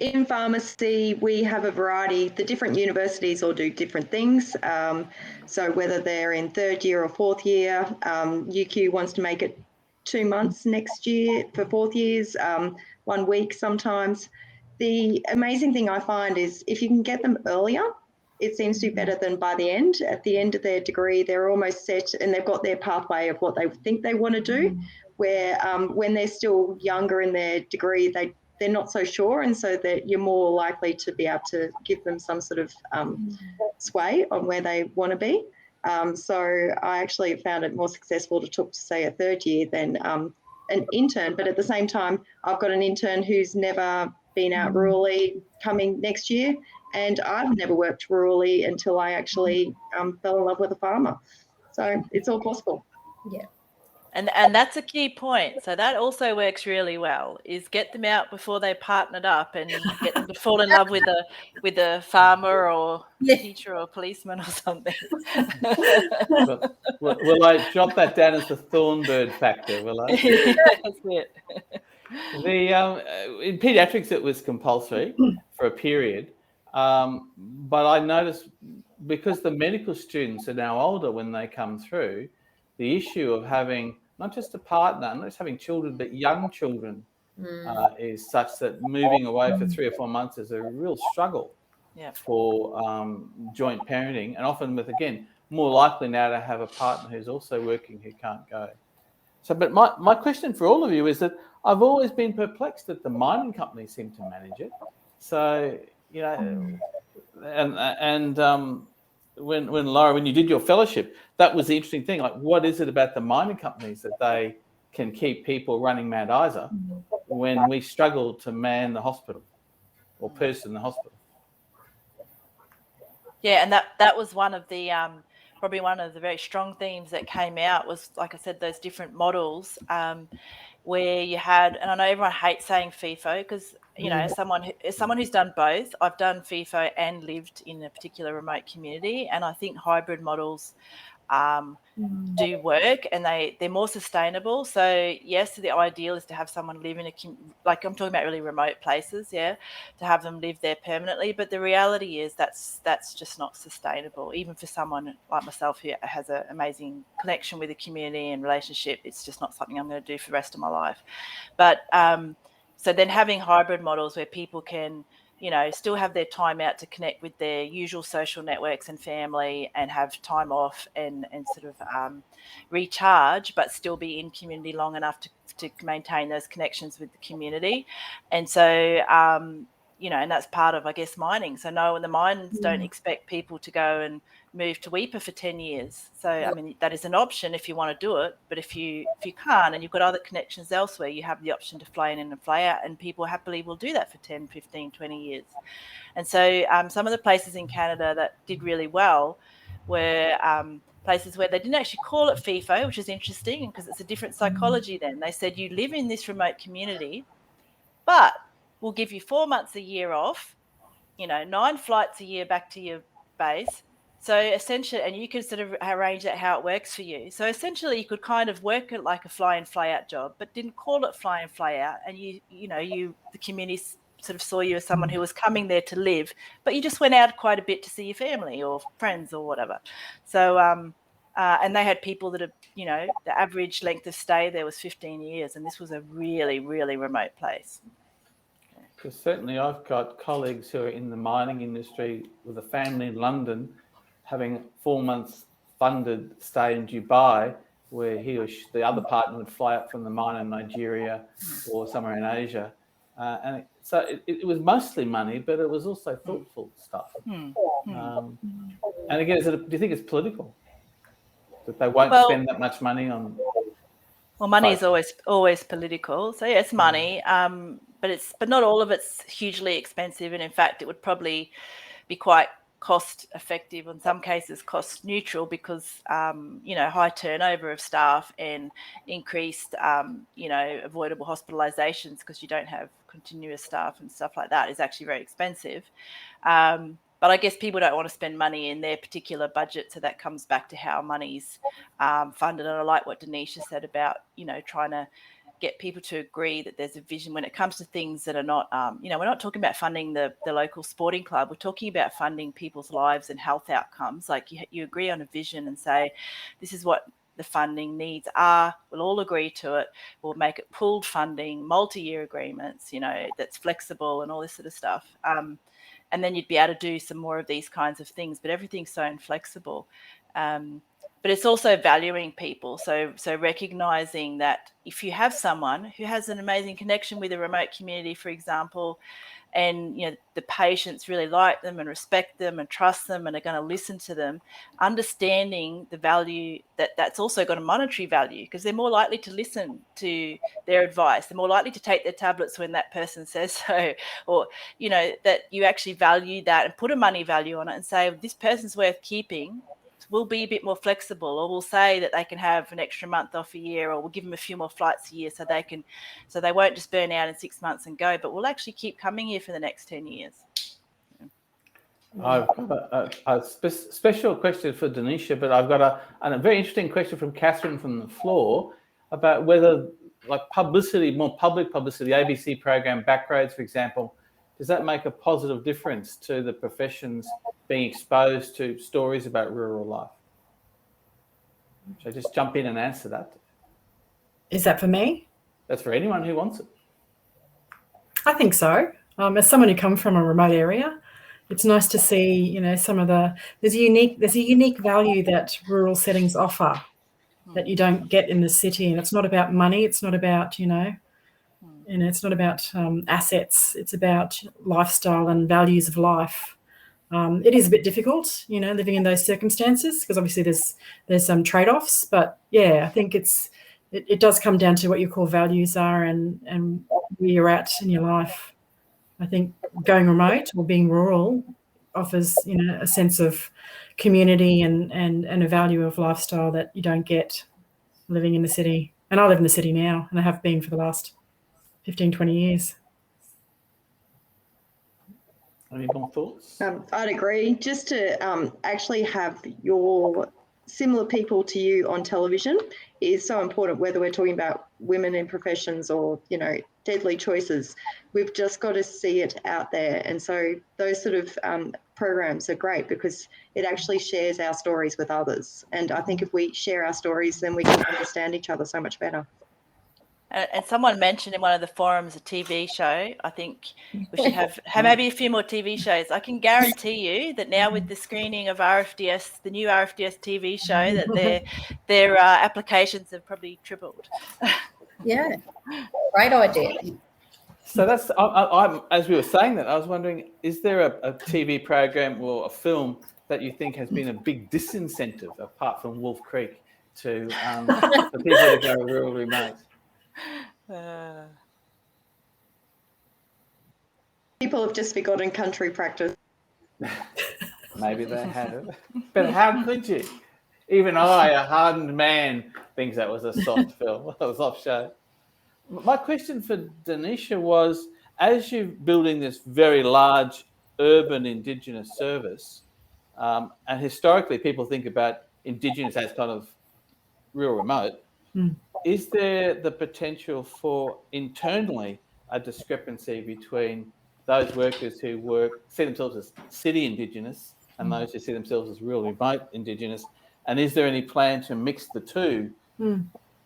In pharmacy, we have a variety. The different universities all do different things. So whether they're in third year or fourth year, UQ wants to make it 2 months next year for fourth years, 1 week sometimes. The amazing thing I find is if you can get them earlier, it seems to be better than by the end. At the end of their degree, they're almost set and they've got their pathway of what they think they want to do, where when they're still younger in their degree, they're not so sure, and so that you're more likely to be able to give them some sort of sway on where they want to be. So I actually found it more successful to talk to, say, a third year than an intern. But at the same time, I've got an intern who's never been out rurally coming next year, and I've never worked rurally until I actually fell in love with a farmer. So it's all possible. Yeah. And that's a key point. So that also works really well, is get them out before they partnered up and get them to fall in love with a farmer or teacher or policeman or something. Will I jot that down as the Thornbird factor, will I? That's it. In paediatrics, it was compulsory for a period. But I noticed, because the medical students are now older when they come through, the issue of having not just a partner, not just having children, but young children is such that moving away for 3 or 4 months is a real struggle for joint parenting, and often with, again, more likely now to have a partner who's also working who can't go. So, but my question for all of you is that I've always been perplexed that the mining companies seem to manage it. So, you know, when Lara, when you did your fellowship, that was the interesting thing. Like, what is it about the mining companies that they can keep people running Mount Isa when we struggle to man the hospital or person the hospital? Yeah, and that was one of the probably one of the very strong themes that came out was, like I said, those different models where you had, and I know everyone hates saying FIFO because, you know, as someone who's done both, I've done FIFO and lived in a particular remote community, and I think hybrid models do work, and they're more sustainable. So yes, the ideal is to have someone live in like I'm talking about really remote places, to have them live there permanently. But the reality is that's just not sustainable, even for someone like myself who has an amazing connection with the community and relationship. It's just not something I'm going to do for the rest of my life. But so then having hybrid models where people can, you know, still have their time out to connect with their usual social networks and family and have time off and sort of recharge, but still be in community long enough to maintain those connections with the community. And so, you know, and that's part of, I guess, mining. So no, the mines don't expect people to go and move to Weipa for 10 years. So, I mean, that is an option if you want to do it. But if you can't and you've got other connections elsewhere, you have the option to fly in and fly out, and people happily will do that for 10, 15, 20 years. And so some of the places in Canada that did really well were places where they didn't actually call it FIFO, which is interesting because it's a different psychology then. They said you live in this remote community, but we'll give you 4 months a year off, you know, 9 flights a year back to your base. So essentially, and you can sort of arrange that how it works for you. So essentially, you could kind of work it like a fly in, fly out job, but didn't call it fly in, fly out. And the community sort of saw you as someone who was coming there to live, but you just went out quite a bit to see your family or friends or whatever. So, and they had people that have, you know, the average length of stay there was 15 years, and this was a really, really remote place. Because certainly I've got colleagues who are in the mining industry with a family in London having 4 months funded stay in Dubai, where he or she, the other partner would fly up from the mine in Nigeria or somewhere in Asia. And so it was mostly money, but it was also thoughtful stuff. And again, do you think it's political? That they won't spend that much money on? Well, money is always political. So yeah, it's money, but not all of it's hugely expensive, and in fact, it would probably be quite cost effective, in some cases cost neutral, because you know, high turnover of staff and increased you know, avoidable hospitalizations because you don't have continuous staff and stuff like that is actually very expensive. But I guess people don't want to spend money in their particular budget, so that comes back to how money's funded. And I like what Denisha said about, you know, trying to get people to agree that there's a vision when it comes to things that are not, you know, we're not talking about funding the local sporting club. We're talking about funding people's lives and health outcomes. Like you agree on a vision and say, this is what the funding needs are. We'll all agree to it. We'll make it pooled funding, multi-year agreements, you know, that's flexible and all this sort of stuff. And then you'd be able to do some more of these kinds of things, but everything's so inflexible. But it's also valuing people. So recognizing that if you have someone who has an amazing connection with a remote community, for example, and, you know, the patients really like them and respect them and trust them and are going to listen to them, understanding the value that's also got a monetary value, because they're more likely to listen to their advice. They're more likely to take their tablets when that person says so, or, you know, that you actually value that and put a money value on it and say, this person's worth keeping. We'll be a bit more flexible, or we'll say that they can have an extra month off a year, or we'll give them a few more flights a year so they won't just burn out in 6 months and go, but we'll actually keep coming here for the next 10 years. I've got a special question for Donisha, but I've got a very interesting question from Catherine from the floor about whether, like, publicity, more public publicity, ABC program, Backroads, for example, does that make a positive difference to the professions being exposed to stories about rural life? So just jump in and answer that. Is that for me? That's for anyone who wants it. I think so. As someone who comes from a remote area, it's nice to see, you know, some of there's a unique value that rural settings offer that you don't get in the city. And it's not about money. It's not about, you know, it's not about assets. It's about lifestyle and values of life. It is a bit difficult, living in those circumstances, because obviously there's some trade-offs. But yeah, I think it does come down to what your core values are and where you're at in your life. I think going remote or being rural offers, a sense of community and a value of lifestyle that you don't get living in the city. And I live in the city now, and I have been for the last 15, 20 years. Any more thoughts? I'd agree. Just to actually have your similar people to you on television is so important, whether we're talking about women in professions or, deadly choices. We've just got to see it out there. And so those sort of programs are great because it actually shares our stories with others. And I think if we share our stories, then we can understand each other so much better. And someone mentioned in one of the forums a TV show. I think we should have maybe a few more TV shows. I can guarantee you that now with the screening of RFDS, the new RFDS TV show, that their applications have probably tripled. Yeah, great idea. So that's, I'm as we were saying that, I was wondering, is there a TV program or a film that you think has been a big disincentive, apart from Wolf Creek, to for people to go rural remote? People have just forgotten country practice. Maybe they have. But how could you? Even I, a hardened man, thinks that was a soft film, a soft show. My question for Denisha was, as you're building this very large urban Indigenous service, and historically people think about Indigenous as kind of real remote, is there the potential for internally a discrepancy between those workers who see themselves as city Indigenous and those who see themselves as real remote Indigenous? And is there any plan to mix the two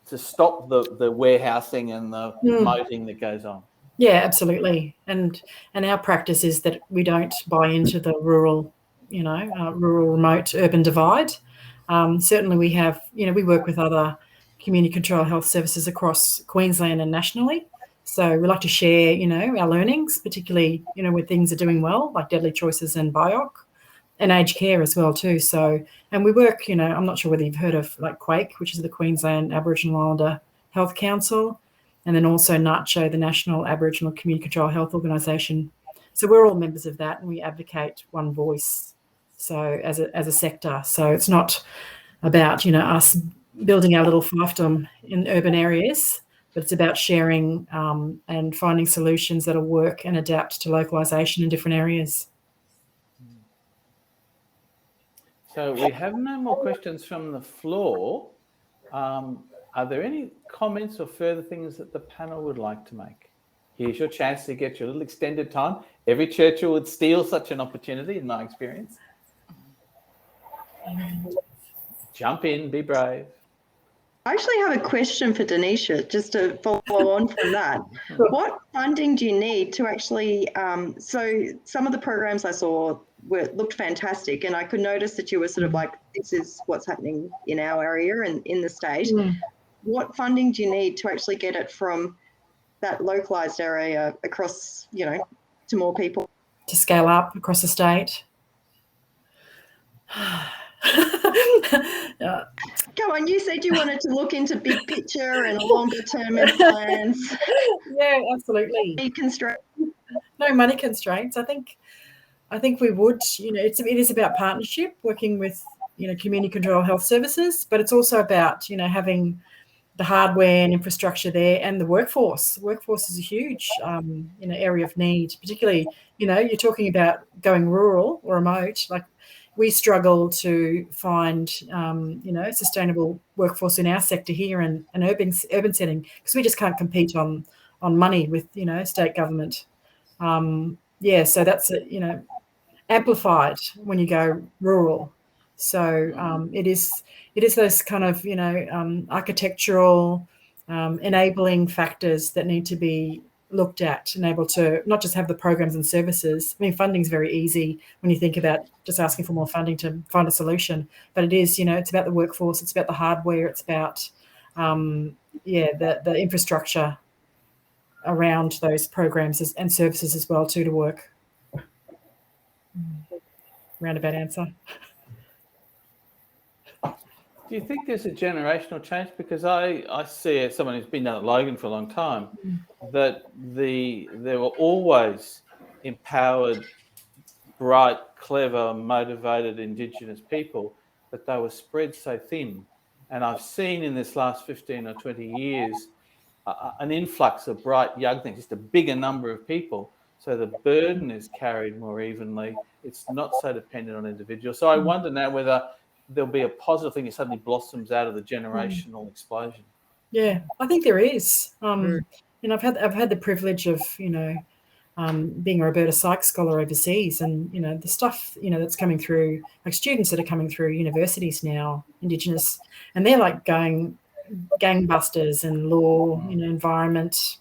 to stop the warehousing and the moating that goes on? Yeah, absolutely. And our practice is that we don't buy into the rural remote urban divide. Certainly we have, we work with other community control health services across Queensland and nationally. So we like to share, our learnings, particularly, where things are doing well, like deadly choices and BIOC, and aged care as well too. So, and we work, I'm not sure whether you've heard of like Quake, which is the Queensland Aboriginal Islander Health Council, and then also NACCHO, the National Aboriginal Community Control Health Organisation. So we're all members of that, and we advocate one voice. So as a sector, so it's not about, us building our little fiefdom in urban areas, but it's about sharing and finding solutions that'll work and adapt to localisation in different areas. So we have no more questions from the floor. Are there any comments or further things that the panel would like to make? Here's your chance to get your little extended time. Every Churchill would steal such an opportunity, in my experience. Jump in, be brave. I actually have a question for Denisha, just to follow on from that. What funding do you need to actually, so some of the programs I saw looked fantastic, and I could notice that you were sort of like, this is what's happening in our area and in the state. What funding do you need to actually get it from that localised area across, to more people? To scale up across the state? Come on, you said you wanted to look into big picture and longer term plans. Yeah, absolutely. No money constraints. I think we would, it is about partnership, working with, community control health services, but it's also about, having the hardware and infrastructure there, and the workforce. Workforce is a huge, area of need, particularly, you're talking about going rural or remote, like we struggle to find, sustainable workforce in our sector here in an urban setting, because we just can't compete on money with, state government. So that's, amplified when you go rural. So it is those kind of, architectural enabling factors that need to be looked at and able to not just have the programs and services. I mean, funding's very easy when you think about just asking for more funding to find a solution, but it is, it's about the workforce, it's about the hardware, it's about, the infrastructure. around those programs and services as well too to work. Roundabout answer. Do you think there's a generational change? Because I see, as someone who's been down at Logan for a long time, that there were always empowered, bright, clever, motivated Indigenous people, but they were spread so thin. And I've seen in this last 15 or 20 years an influx of bright young things, just a bigger number of people. So the burden is carried more evenly. It's not so dependent on individuals. So I wonder now whether there'll be a positive thing that suddenly blossoms out of the generational explosion. Yeah, I think there is. I've had the privilege of being a Roberta Sykes scholar overseas, and the stuff that's coming through, like students that are coming through universities now, Indigenous, and they're like going gangbusters in law, environment,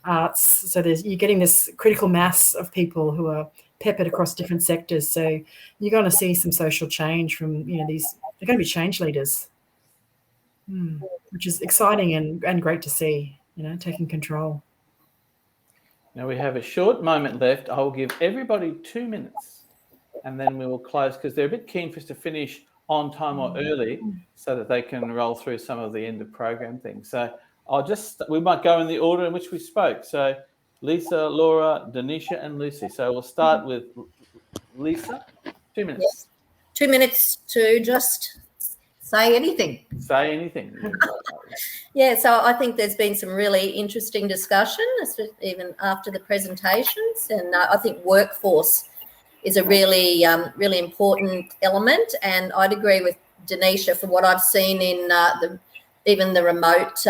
arts. So you're getting this critical mass of people who are peppered across different sectors. So you're going to see some social change from they're going to be change leaders, which is exciting and great to see. Taking control. Now we have a short moment left. I will give everybody 2 minutes, and then we will close because they're a bit keen for us to finish on time or early, so that they can roll through some of the end of program things. So we might go in the order in which we spoke. So Lisa, Laura, Denisha, and Lucy. So we'll start with Lisa. 2 minutes. Yes. 2 minutes to just say anything. Say anything. Yeah, so I think there's been some really interesting discussion, even after the presentations, and I think workforce is a really, really important element. And I'd agree with Denisha, for what I've seen in even the remote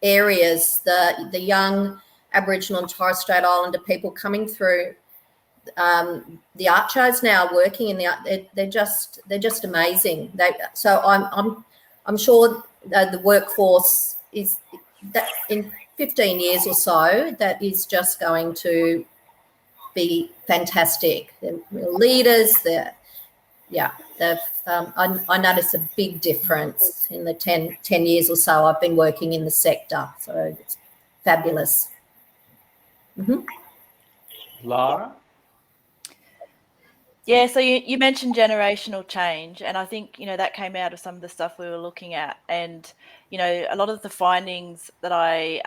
areas, the young Aboriginal and Torres Strait Islander people coming through. The archos now working in the art, they're just amazing. So I'm sure the workforce is that in 15 years or so, that is just going to be fantastic. They're real leaders. I notice a big difference in the 10 years or so I've been working in the sector. So it's fabulous. Lara? Yeah, so you mentioned generational change, and I think, that came out of some of the stuff we were looking at. And, a lot of the findings that I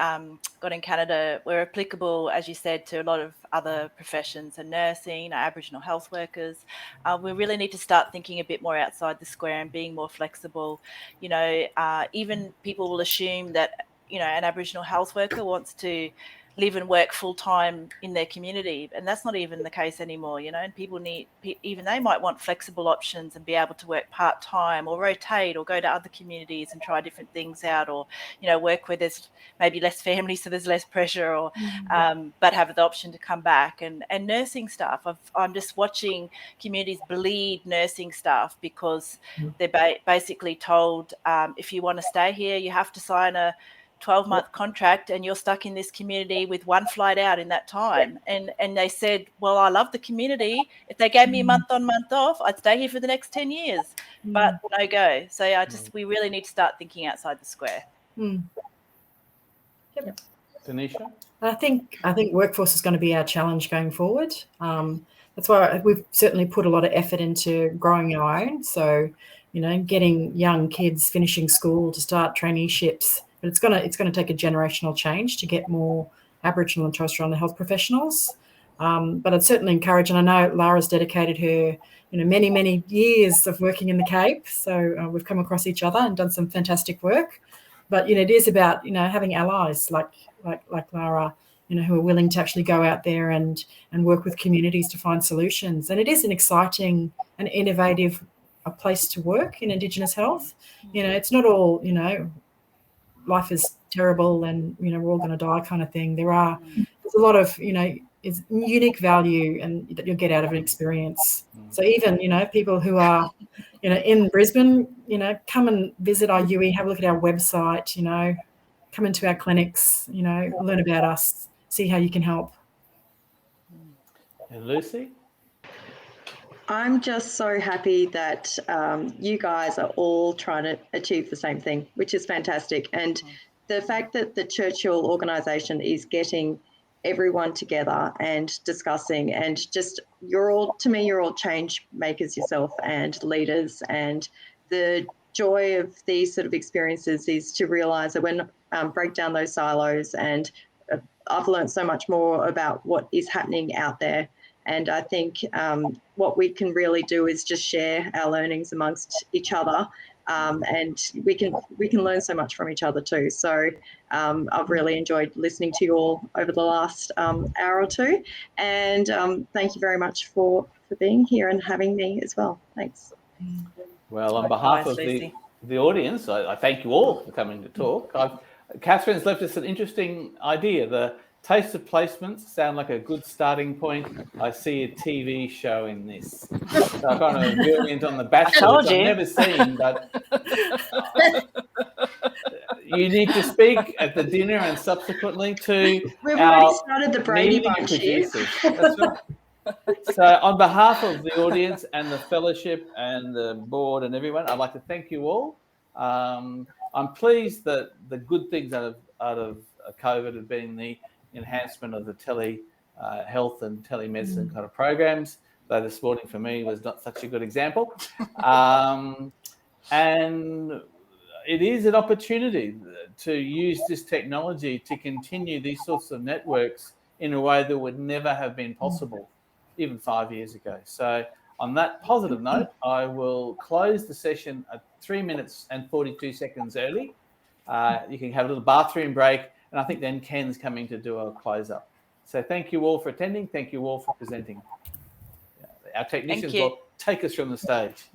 got in Canada were applicable, as you said, to a lot of other professions and nursing, Aboriginal health workers. We really need to start thinking a bit more outside the square and being more flexible. Even people will assume that, an Aboriginal health worker wants to live and work full-time in their community, and that's not even the case anymore, and people even they might want flexible options and be able to work part-time or rotate or go to other communities and try different things out, or work where there's maybe less family, so there's less pressure, or but have the option to come back. And nursing staff, I'm just watching communities bleed nursing staff because they're basically told, if you want to stay here, you have to sign a 12-month contract, and you're stuck in this community with one flight out in that time. And they said, well, I love the community. If they gave me a month on, month off, I'd stay here for the next 10 years, but no go. So we really need to start thinking outside the square. Yep. Denisha? I think workforce is going to be our challenge going forward. That's why we've certainly put a lot of effort into growing our own. So, getting young kids finishing school to start traineeships. But it's going to take a generational change to get more Aboriginal and Torres Strait Islander health professionals. But I'd certainly encourage, and I know Lara's dedicated her, many, many years of working in the Cape. So we've come across each other and done some fantastic work. But it is about having allies like Lara, who are willing to actually go out there and work with communities to find solutions. And it is an exciting and innovative place to work in Indigenous health. It's not all life is terrible and we're all going to die kind of thing. There's a lot of is unique value and that you'll get out of an experience. So even people who are in Brisbane, come and visit our UE, have a look at our website, come into our clinics, learn about us, see how you can help. And Lucy? I'm just so happy that you guys are all trying to achieve the same thing, which is fantastic. And the fact that the Churchill organisation is getting everyone together and discussing, and just you're all change makers yourself and leaders, and the joy of these sort of experiences is to realise that when break down those silos, and I've learned so much more about what is happening out there. And I think what we can really do is just share our learnings amongst each other, and we can learn so much from each other too. So I've really enjoyed listening to you all over the last hour or two, and thank you very much for being here and having me as well. Thanks. Well, on behalf of the audience, I thank you all for coming to talk. Catherine's left us an interesting idea. The taste of placements sound like a good starting point. I see a TV show in this. So I kind of brilliant on The Bachelor, which I've never seen, but you need to speak at the dinner and subsequently to We've already started the Brady Bunch here. That's right. So on behalf of the audience and the fellowship and the board and everyone, I'd like to thank you all. I'm pleased that the good things out of COVID have been the enhancement of the health and telemedicine kind of programs, though this morning for me was not such a good example. And it is an opportunity to use this technology to continue these sorts of networks in a way that would never have been possible even 5 years ago. So on that positive note, I will close the session at 3 minutes and 42 seconds early. You can have a little bathroom break, and I think then Ken's coming to do a close-up. So thank you all for attending. Thank you all for presenting. Our technicians will take us from the stage.